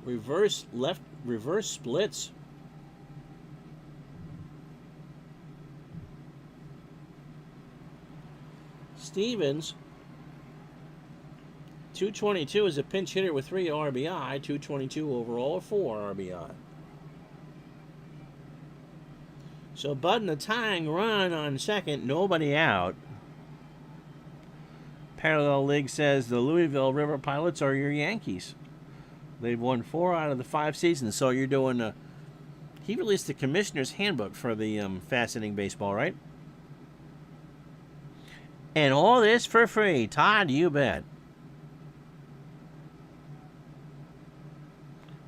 Speaker 1: Reverse splits. Stevens, 222 as a pinch hitter with 3 RBI, 222 overall or 4 RBI. So Budden, a tying run on second, nobody out. Parallel League says the Louisville River Pilots are your Yankees. They've won 4 out of the 5 seasons. So you're doing he released the commissioner's handbook for the fascinating baseball, right? And all this for free. Todd, you bet.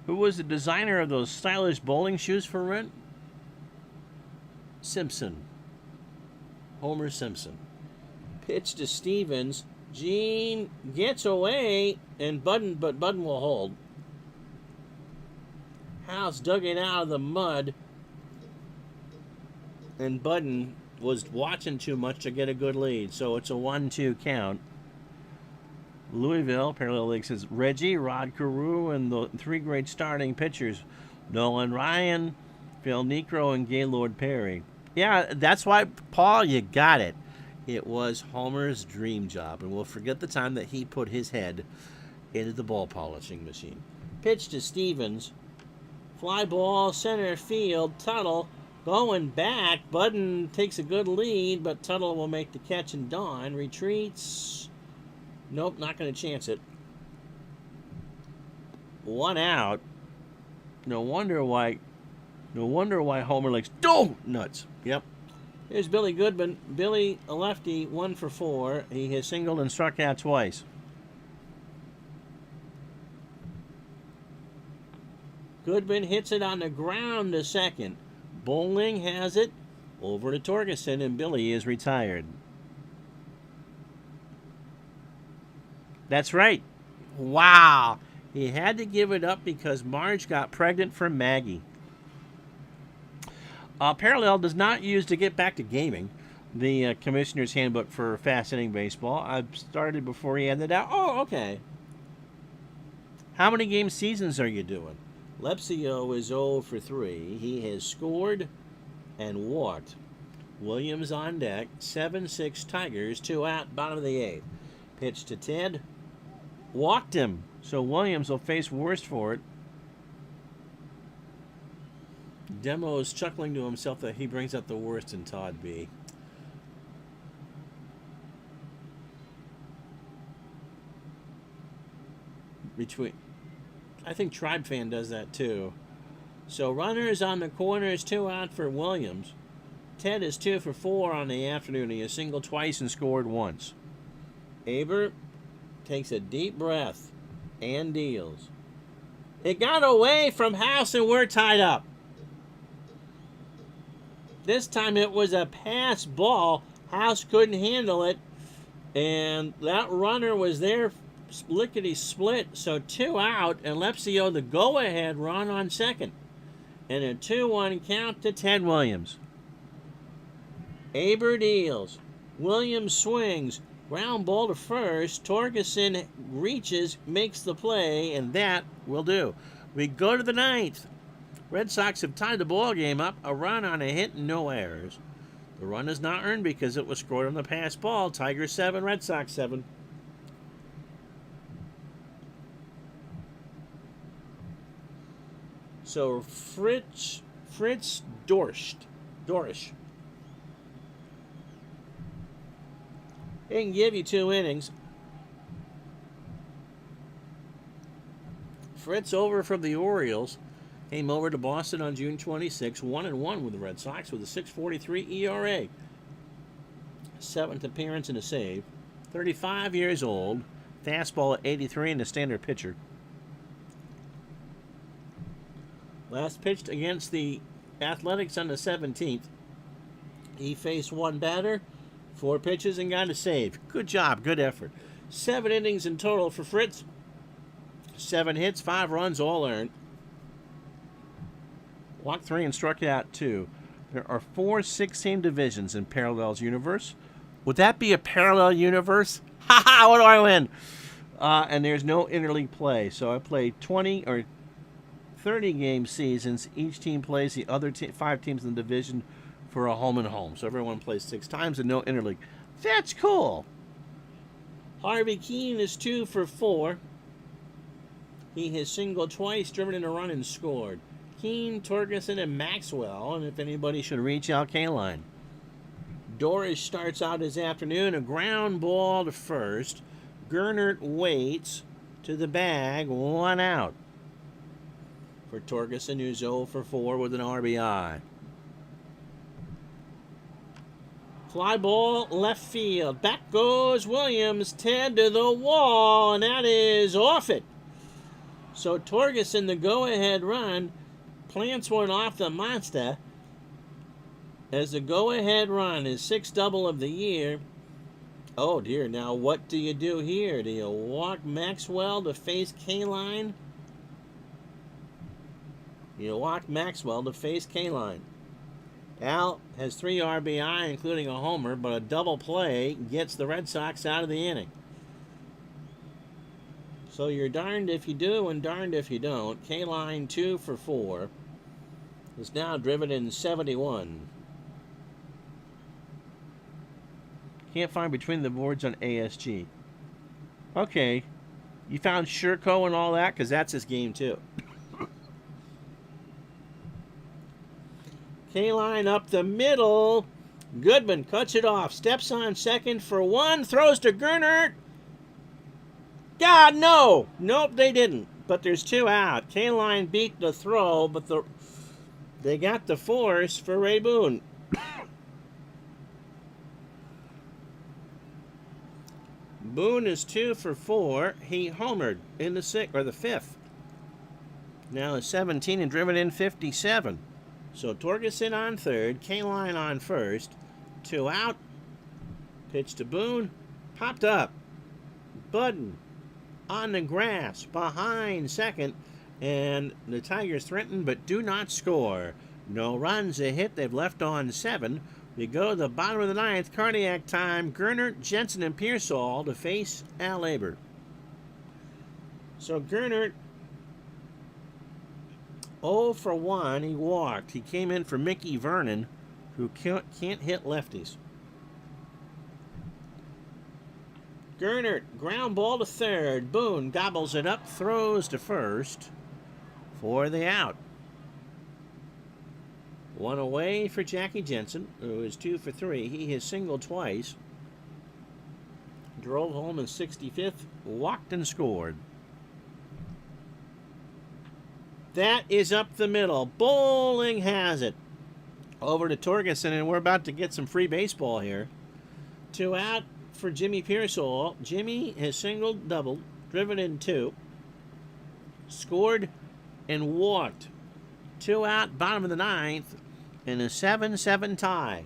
Speaker 1: Who was the designer of those stylish bowling shoes for rent? Simpson. Homer Simpson. Pitch to Stevens. Gene gets away, and Budden will hold. House dug it out of the mud, and Budden was watching too much to get a good lead, so it's a 1-2 count. Louisville, Parallel League says Reggie, Rod Carew, and the 3 great starting pitchers, Nolan Ryan, Phil Necro, and Gaylord Perry. Yeah, that's why, Paul, you got it. It was Homer's dream job, and we'll forget the time that he put his head into the ball polishing machine. Pitch to Stevens. Fly ball, center field, Tuttle going back. Budden takes a good lead, but Tuttle will make the catch, and Don retreats. Nope, not going to chance it. 1 out. No wonder why Homer likes nuts. Yep. Here's Billy Goodman. Billy, a lefty, 1 for 4. He has singled and struck out twice. Goodman hits it on the ground to second. Bowling has it over to Torgerson, and Billy is retired. That's right. Wow. He had to give it up because Marge got pregnant from Maggie. Parallel does not use to get back to gaming the commissioner's handbook for fascinating baseball. I started before he ended out. Oh, okay. How many game seasons are you doing? Lepsio is 0 for 3. He has scored and walked. Williams on deck. 7-6 Tigers. 2 out. Bottom of the 8th. Pitch to Ted. Walked him. So Williams will face worst for it. Demo is chuckling to himself that he brings out the worst in Todd B. Between, I think Tribe Fan does that too. So runners on the corners, 2 out for Williams. Ted is 2 for 4 on the afternoon. He has singled twice and scored once. Aber takes a deep breath and deals. It got away from House, and we're tied up. This time it was a pass ball. House couldn't handle it, and that runner was there lickety-split. So 2 out, and Lepsio the go-ahead run on second. And a 2-1 count to Ted Williams. Aber deals. Williams swings. Ground ball to first. Torgerson reaches, makes the play, and that will do. We go to the 9th. Red Sox have tied the ball game up. A run on a hit and no errors. The run is not earned because it was scored on the pass ball. Tigers 7, Red Sox 7. So Fritz Dorsch. He can give you 2 innings. Fritz over from the Orioles. Came over to Boston on June 26, 1-1 with the Red Sox with a 6.43 ERA. 7th appearance and a save. 35 years old. Fastball at 83 and a standard pitcher. Last pitched against the Athletics on the 17th. He faced 1 batter, 4 pitches, and got a save. Good job, good effort. 7 innings in total for Fritz. 7 hits, 5 runs, all earned. Walked 3 and struck out 2. There are 4 6-team divisions in Parallel's universe. Would that be a parallel universe? Ha ha! What do I win? And there's no interleague play. So I play 20 or 30 game seasons. Each team plays the other 5 teams in the division for a home and home. So everyone plays 6 times and no interleague. That's cool. Harvey Keene is 2 for 4. He has singled twice, driven in a run, and scored. Keene, Torgerson, and Maxwell, and if anybody should reach out, K-line. Dorish starts out his afternoon, a ground ball to first. Gernert waits to the bag, 1 out. For Torgerson, who's 0 for 4 with an RBI. Fly ball, left field. Back goes Williams, Ted to the wall, and that is off it. So Torgerson, the go-ahead run, plants one off the monster as the go-ahead run, his 6th double of the year. Oh dear, now what do you do here? Do you walk Maxwell to face K-line? You walk Maxwell to face K-line. Al has 3 RBI, including a homer, but a double play gets the Red Sox out of the inning. So you're darned if you do and darned if you don't. K-line 2 for 4 is now driven in 71. Can't find between the boards on ASG. Okay. You found Sherco and all that? Because that's his game too. K-line up the middle. Goodman cuts it off. Steps on second for 1. Throws to Gernert. God, no. Nope, they didn't. But there's 2 out. K-line beat the throw, but they got the force for Ray Boone. Boone is 2 for 4. He homered in the 6th or the 5th. Now is 17 and driven in 57. So Torgerson on third, K-line on first, 2 out. Pitch to Boone, popped up. Budden on the grass behind second, and the Tigers threaten but do not score. No runs, a hit. They've left on 7. We go to the bottom of the 9th, cardiac time. Gernert, Jensen, and Pearsall to face Al Aber. So Gernert, 0 for 1, he walked. He came in for Mickey Vernon, who can't hit lefties. Gernert, ground ball to third. Boone gobbles it up, throws to first for the out. 1 away for Jackie Jensen, who is 2 for 3. He has singled twice. Drove home his 65th, walked and scored. That is up the middle. Bowling has it. Over to Torgerson, and we're about to get some free baseball here. 2 out for Jimmy Pearsall. Jimmy has singled, doubled, driven in 2. Scored and walked. 2 out, bottom of the 9th, in a 7-7 tie.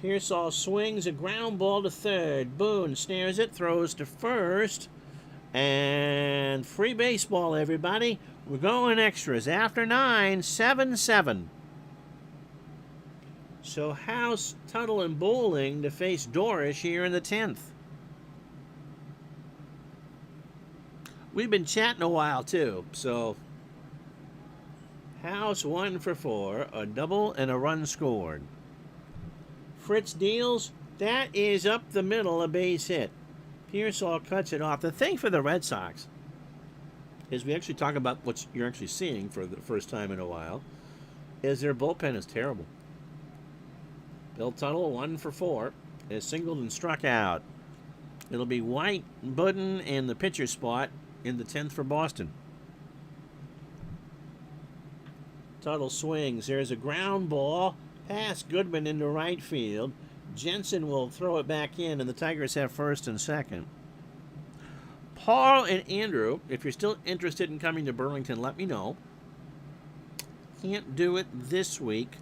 Speaker 1: Pearsall swings a ground ball to third. Boone snares it, throws to first. And free baseball, everybody. We're going extras. After 9, 7-7. So House, Tuttle, and Bowling to face Dorish here in the 10th. We've been chatting a while, too. So House 1 for 4. A double and a run scored. Fritz deals. That is up the middle, a base hit. Pearsall cuts it off. The thing for the Red Sox is we actually talk about what you're actually seeing for the first time in a while, is their bullpen is terrible. Bill Tuttle, 1 for 4, is singled and struck out. It'll be White, Budden, and the pitcher spot in the 10th for Boston. Tuttle swings. There's a ground ball past Goodman into right field. Jensen will throw it back in, and the Tigers have first and second. Paul and Andrew, if you're still interested in coming to Burlington, let me know. Can't do it this week,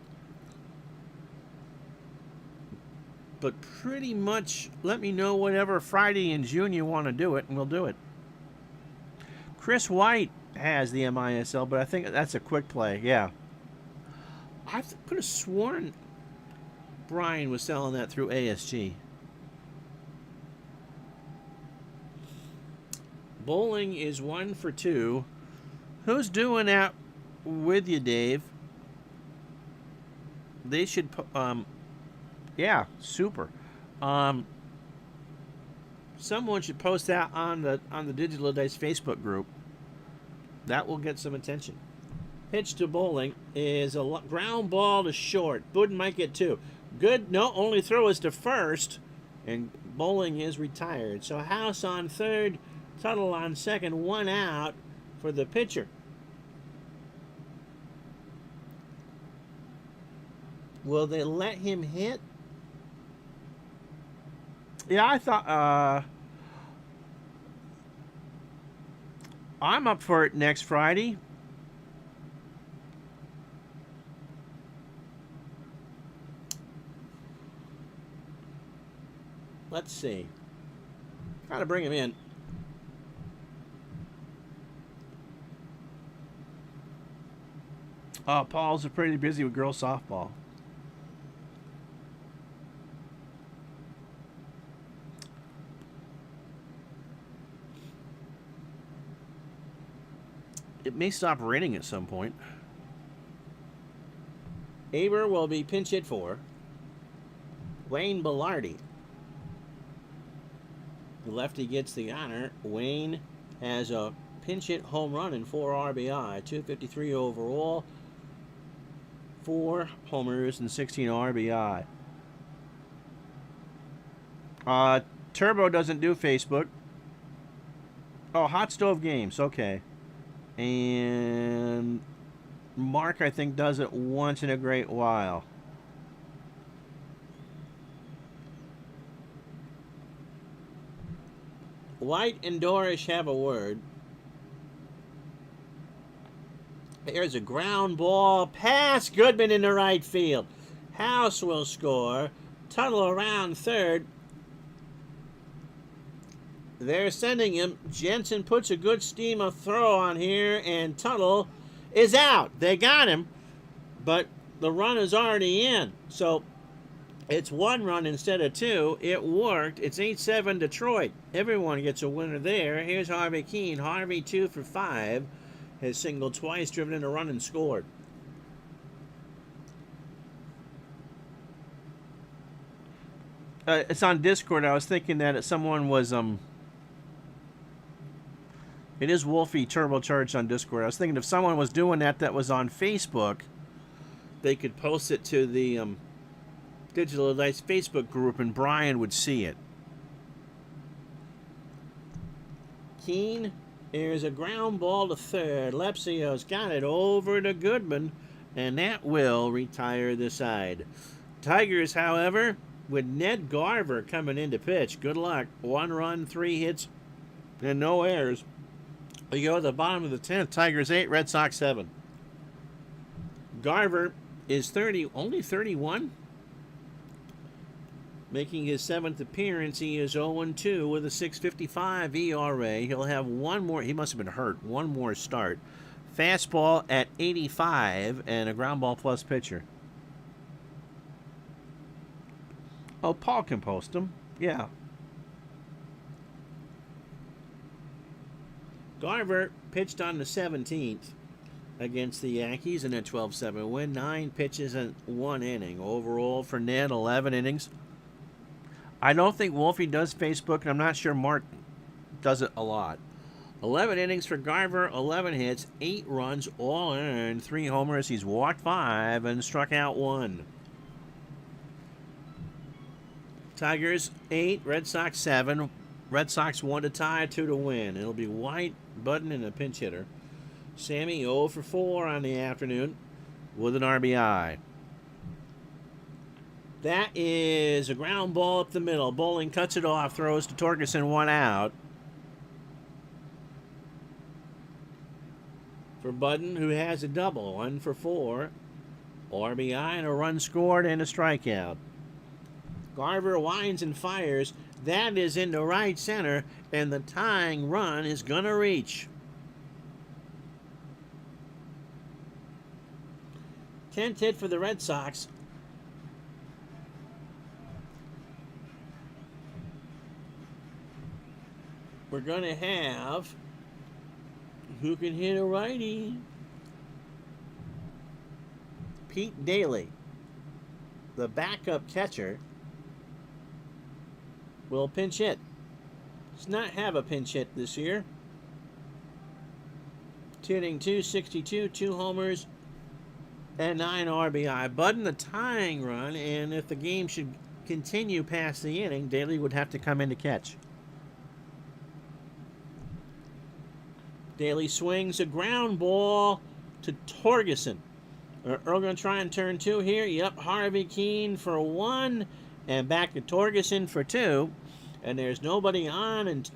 Speaker 1: but pretty much let me know whatever Friday in June you want to do it, and we'll do it. Chris White has the MISL, but I think that's a quick play, yeah. I could have sworn Brian was selling that through ASG. Bowling is 1 for 2. Who's doing that with you, Dave? They should, yeah, super. Someone should post that on the Digital Dice Facebook group. That will get some attention. Pitch to Bowling is a ground ball to short. Booden might get 2. Good. No, only throw is to first, and Bowling is retired. So House on third, Tuttle on second, 1 out for the pitcher. Will they let him hit? Yeah, I thought I'm up for it next Friday. Let's see. Gotta bring him in. Paul's pretty busy with girls softball. It may stop raining at some point. Aber will be pinch hit for. Wayne Bellardi. The lefty gets the honor. Wayne has a pinch hit home run and 4 RBI. 253 overall. 4 homers and 16 RBI. Turbo doesn't do Facebook. Oh, Hot Stove Games. Okay. And Mark, I think, does it once in a great while. White and Dorish have a word. There's a ground ball pass. Goodman in the right field. House will score. Tuttle around third. They're sending him. Jensen puts a good steam of throw on here, and Tuttle is out. They got him, but the run is already in. So it's 1 run instead of 2. It worked. It's 8-7 Detroit. Everyone gets a winner there. Here's Harvey Keene. Harvey 2 for 5. Has singled twice, driven in a run, and scored. It's on Discord. I was thinking that someone was It is Wolfie Turbocharged on Discord. I was thinking if someone was doing that was on Facebook, they could post it to the Digital Dice Facebook group, and Brian would see it. Keene, there's a ground ball to third. Lepsio's got it over to Goodman, and that will retire the side. Tigers, however, with Ned Garver coming in to pitch. Good luck. 1 run, 3 hits, and no errors. We go to the bottom of the 10th. Tigers 8, Red Sox 7. Garver is only 31. Making his 7th appearance, he is 0-2 with a 6.55 ERA. He'll have 1 more. He must have been hurt. 1 more start. Fastball at 85 and a ground ball plus pitcher. Oh, Paul can post him. Yeah. Garver pitched on the 17th against the Yankees in a 12-7 win. 9 pitches and 1 inning. Overall for Ned, 11 innings. I don't think Wolfie does Facebook, and I'm not sure Mark does it a lot. 11 innings for Garver, 11 hits, 8 runs, all earned, 3 homers. He's walked 5 and struck out 1. Tigers 8, Red Sox 7. Red Sox 1 to tie, 2 to win. It'll be White, Budden, and a pinch hitter. Sammy 0 for 4 on the afternoon with an RBI. That is a ground ball up the middle. Bowling cuts it off, throws to Torgerson, 1 out. For Budden, who has a double, 1 for 4. RBI and a run scored and a strikeout. Garver winds and fires. That is into right center, and the tying run is going to reach. 10th hit for the Red Sox. We're going to have, who can hit a righty? Pete Daly, the backup catcher, will pinch hit. does not have a pinch hit this year. 2 inning, 262, 2 homers, and 9 RBI. Bud in the tying run, and if the game should continue past the inning, Daly would have to come in to catch. Daly swings a ground ball to Torgerson. Earl going to try and turn 2 here. Yep, Harvey Keene for 1, and back to Torgerson for 2. And there's nobody on, and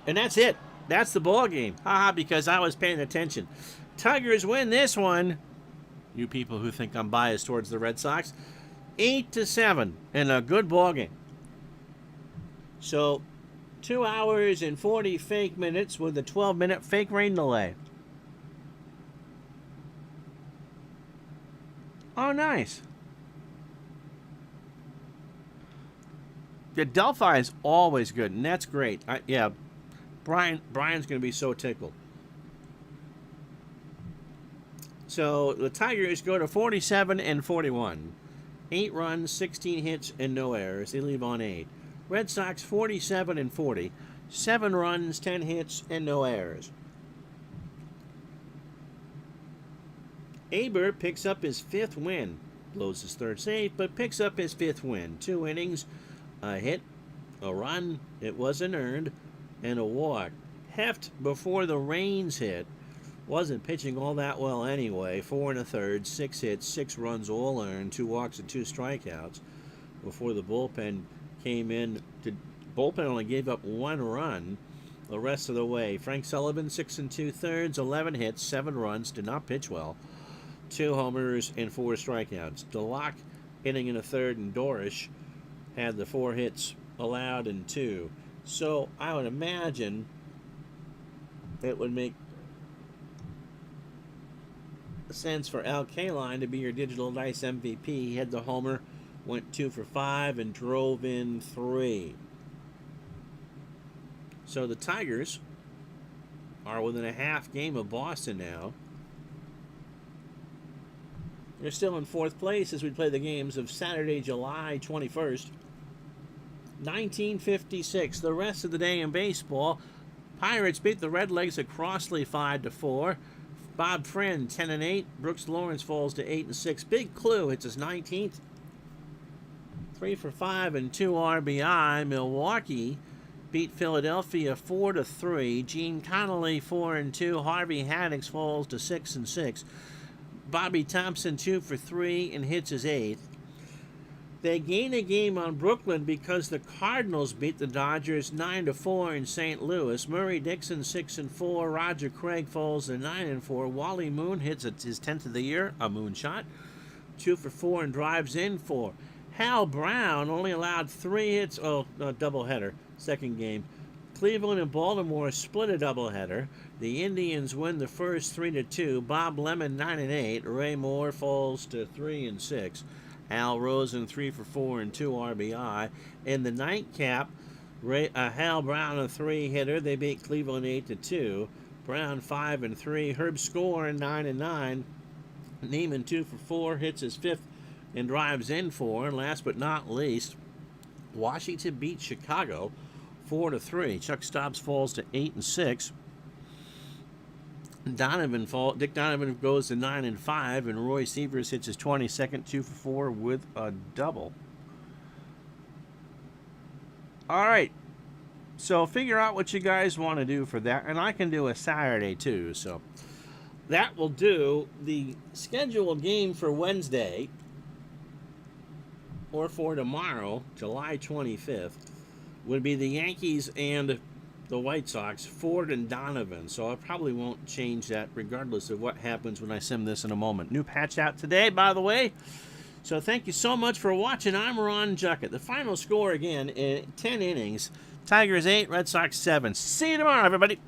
Speaker 1: that's it. That's the ball game. Haha, because I was paying attention. Tigers win this one. You people who think I'm biased towards the Red Sox, 8-7 in a good ball game. So, 2 hours and 40 fake minutes with a 12-minute fake rain delay. Oh, nice. The Delphi is always good, and that's great. Yeah, Brian's going to be so tickled. So the Tigers go to 47 and 41. 8 runs, 16 hits, and no errors. They leave on 8. Red Sox 47 and 40. 7 runs, 10 hits, and no errors. Aber picks up his 5th win. Blows his 3rd save, but picks up his 5th win. 2 innings, a hit, a run, it wasn't earned, and a walk. Heft, before the rains hit, wasn't pitching all that well anyway. 4 1/3, 6 hits, 6 runs all earned, 2 walks and 2 strikeouts. Before the bullpen came in, bullpen only gave up 1 run the rest of the way. Frank Sullivan, 6 2/3, 11 hits, 7 runs, did not pitch well. 2 homers and 4 strikeouts. DeLocke, inning in a 3rd, and Dorish had the 4 hits allowed and 2. So I would imagine it would make sense for Al Kaline to be your digital dice MVP. He had the homer, went 2 for 5, and drove in 3. So the Tigers are within a half game of Boston now. They're still in 4th place as we play the games of Saturday, July 21st, 1956. The rest of the day in baseball, Pirates beat the Redlegs at Crossley 5-4. Bob Friend 10-8. Brooks Lawrence falls to 8-6. Big Clue hits his 19th. 3 for 5 and 2 RBI. Milwaukee beat Philadelphia 4-3. Gene Connolly 4-2. Harvey Haddix falls to 6-6. Bobby Thompson 2 for 3 and hits his 8th. They gain a game on Brooklyn because the Cardinals beat the Dodgers 9-4 in St. Louis. Murray Dixon 6-4. Roger Craig falls to 9-4. Wally Moon hits his 10th of the year, a moonshot, 2 for 4 and drives in 4. Hal Brown only allowed 3 hits. Oh, no, doubleheader, second game. Cleveland and Baltimore split a doubleheader. The Indians win the first 3-2. Bob Lemon 9-8. Ray Moore falls to 3-6. Al Rosen 3 for 4 and 2 RBI. In the nightcap, Hal Brown a 3-hitter. They beat Cleveland 8-2. Brown 5 and 3. Herb Score 9-9. Neiman 2 for 4, hits his 5th and drives in 4. And last but not least, Washington beat Chicago 4-3. Chuck Stobbs falls to 8-6. Dick Donovan goes to 9-5, and Roy Sievers hits his 22nd 2 for 4 with a double. All right, so figure out what you guys want to do for that, and I can do a Saturday too. So that will do. The scheduled game for Wednesday or for tomorrow, July 25th, would be the Yankees and the White Sox, Ford and Donovan. So I probably won't change that regardless of what happens when I sim this in a moment. New patch out today, by the way. So thank you so much for watching. I'm Ron Juckett. The final score again in 10 innings. Tigers 8, Red Sox 7. See you tomorrow, everybody.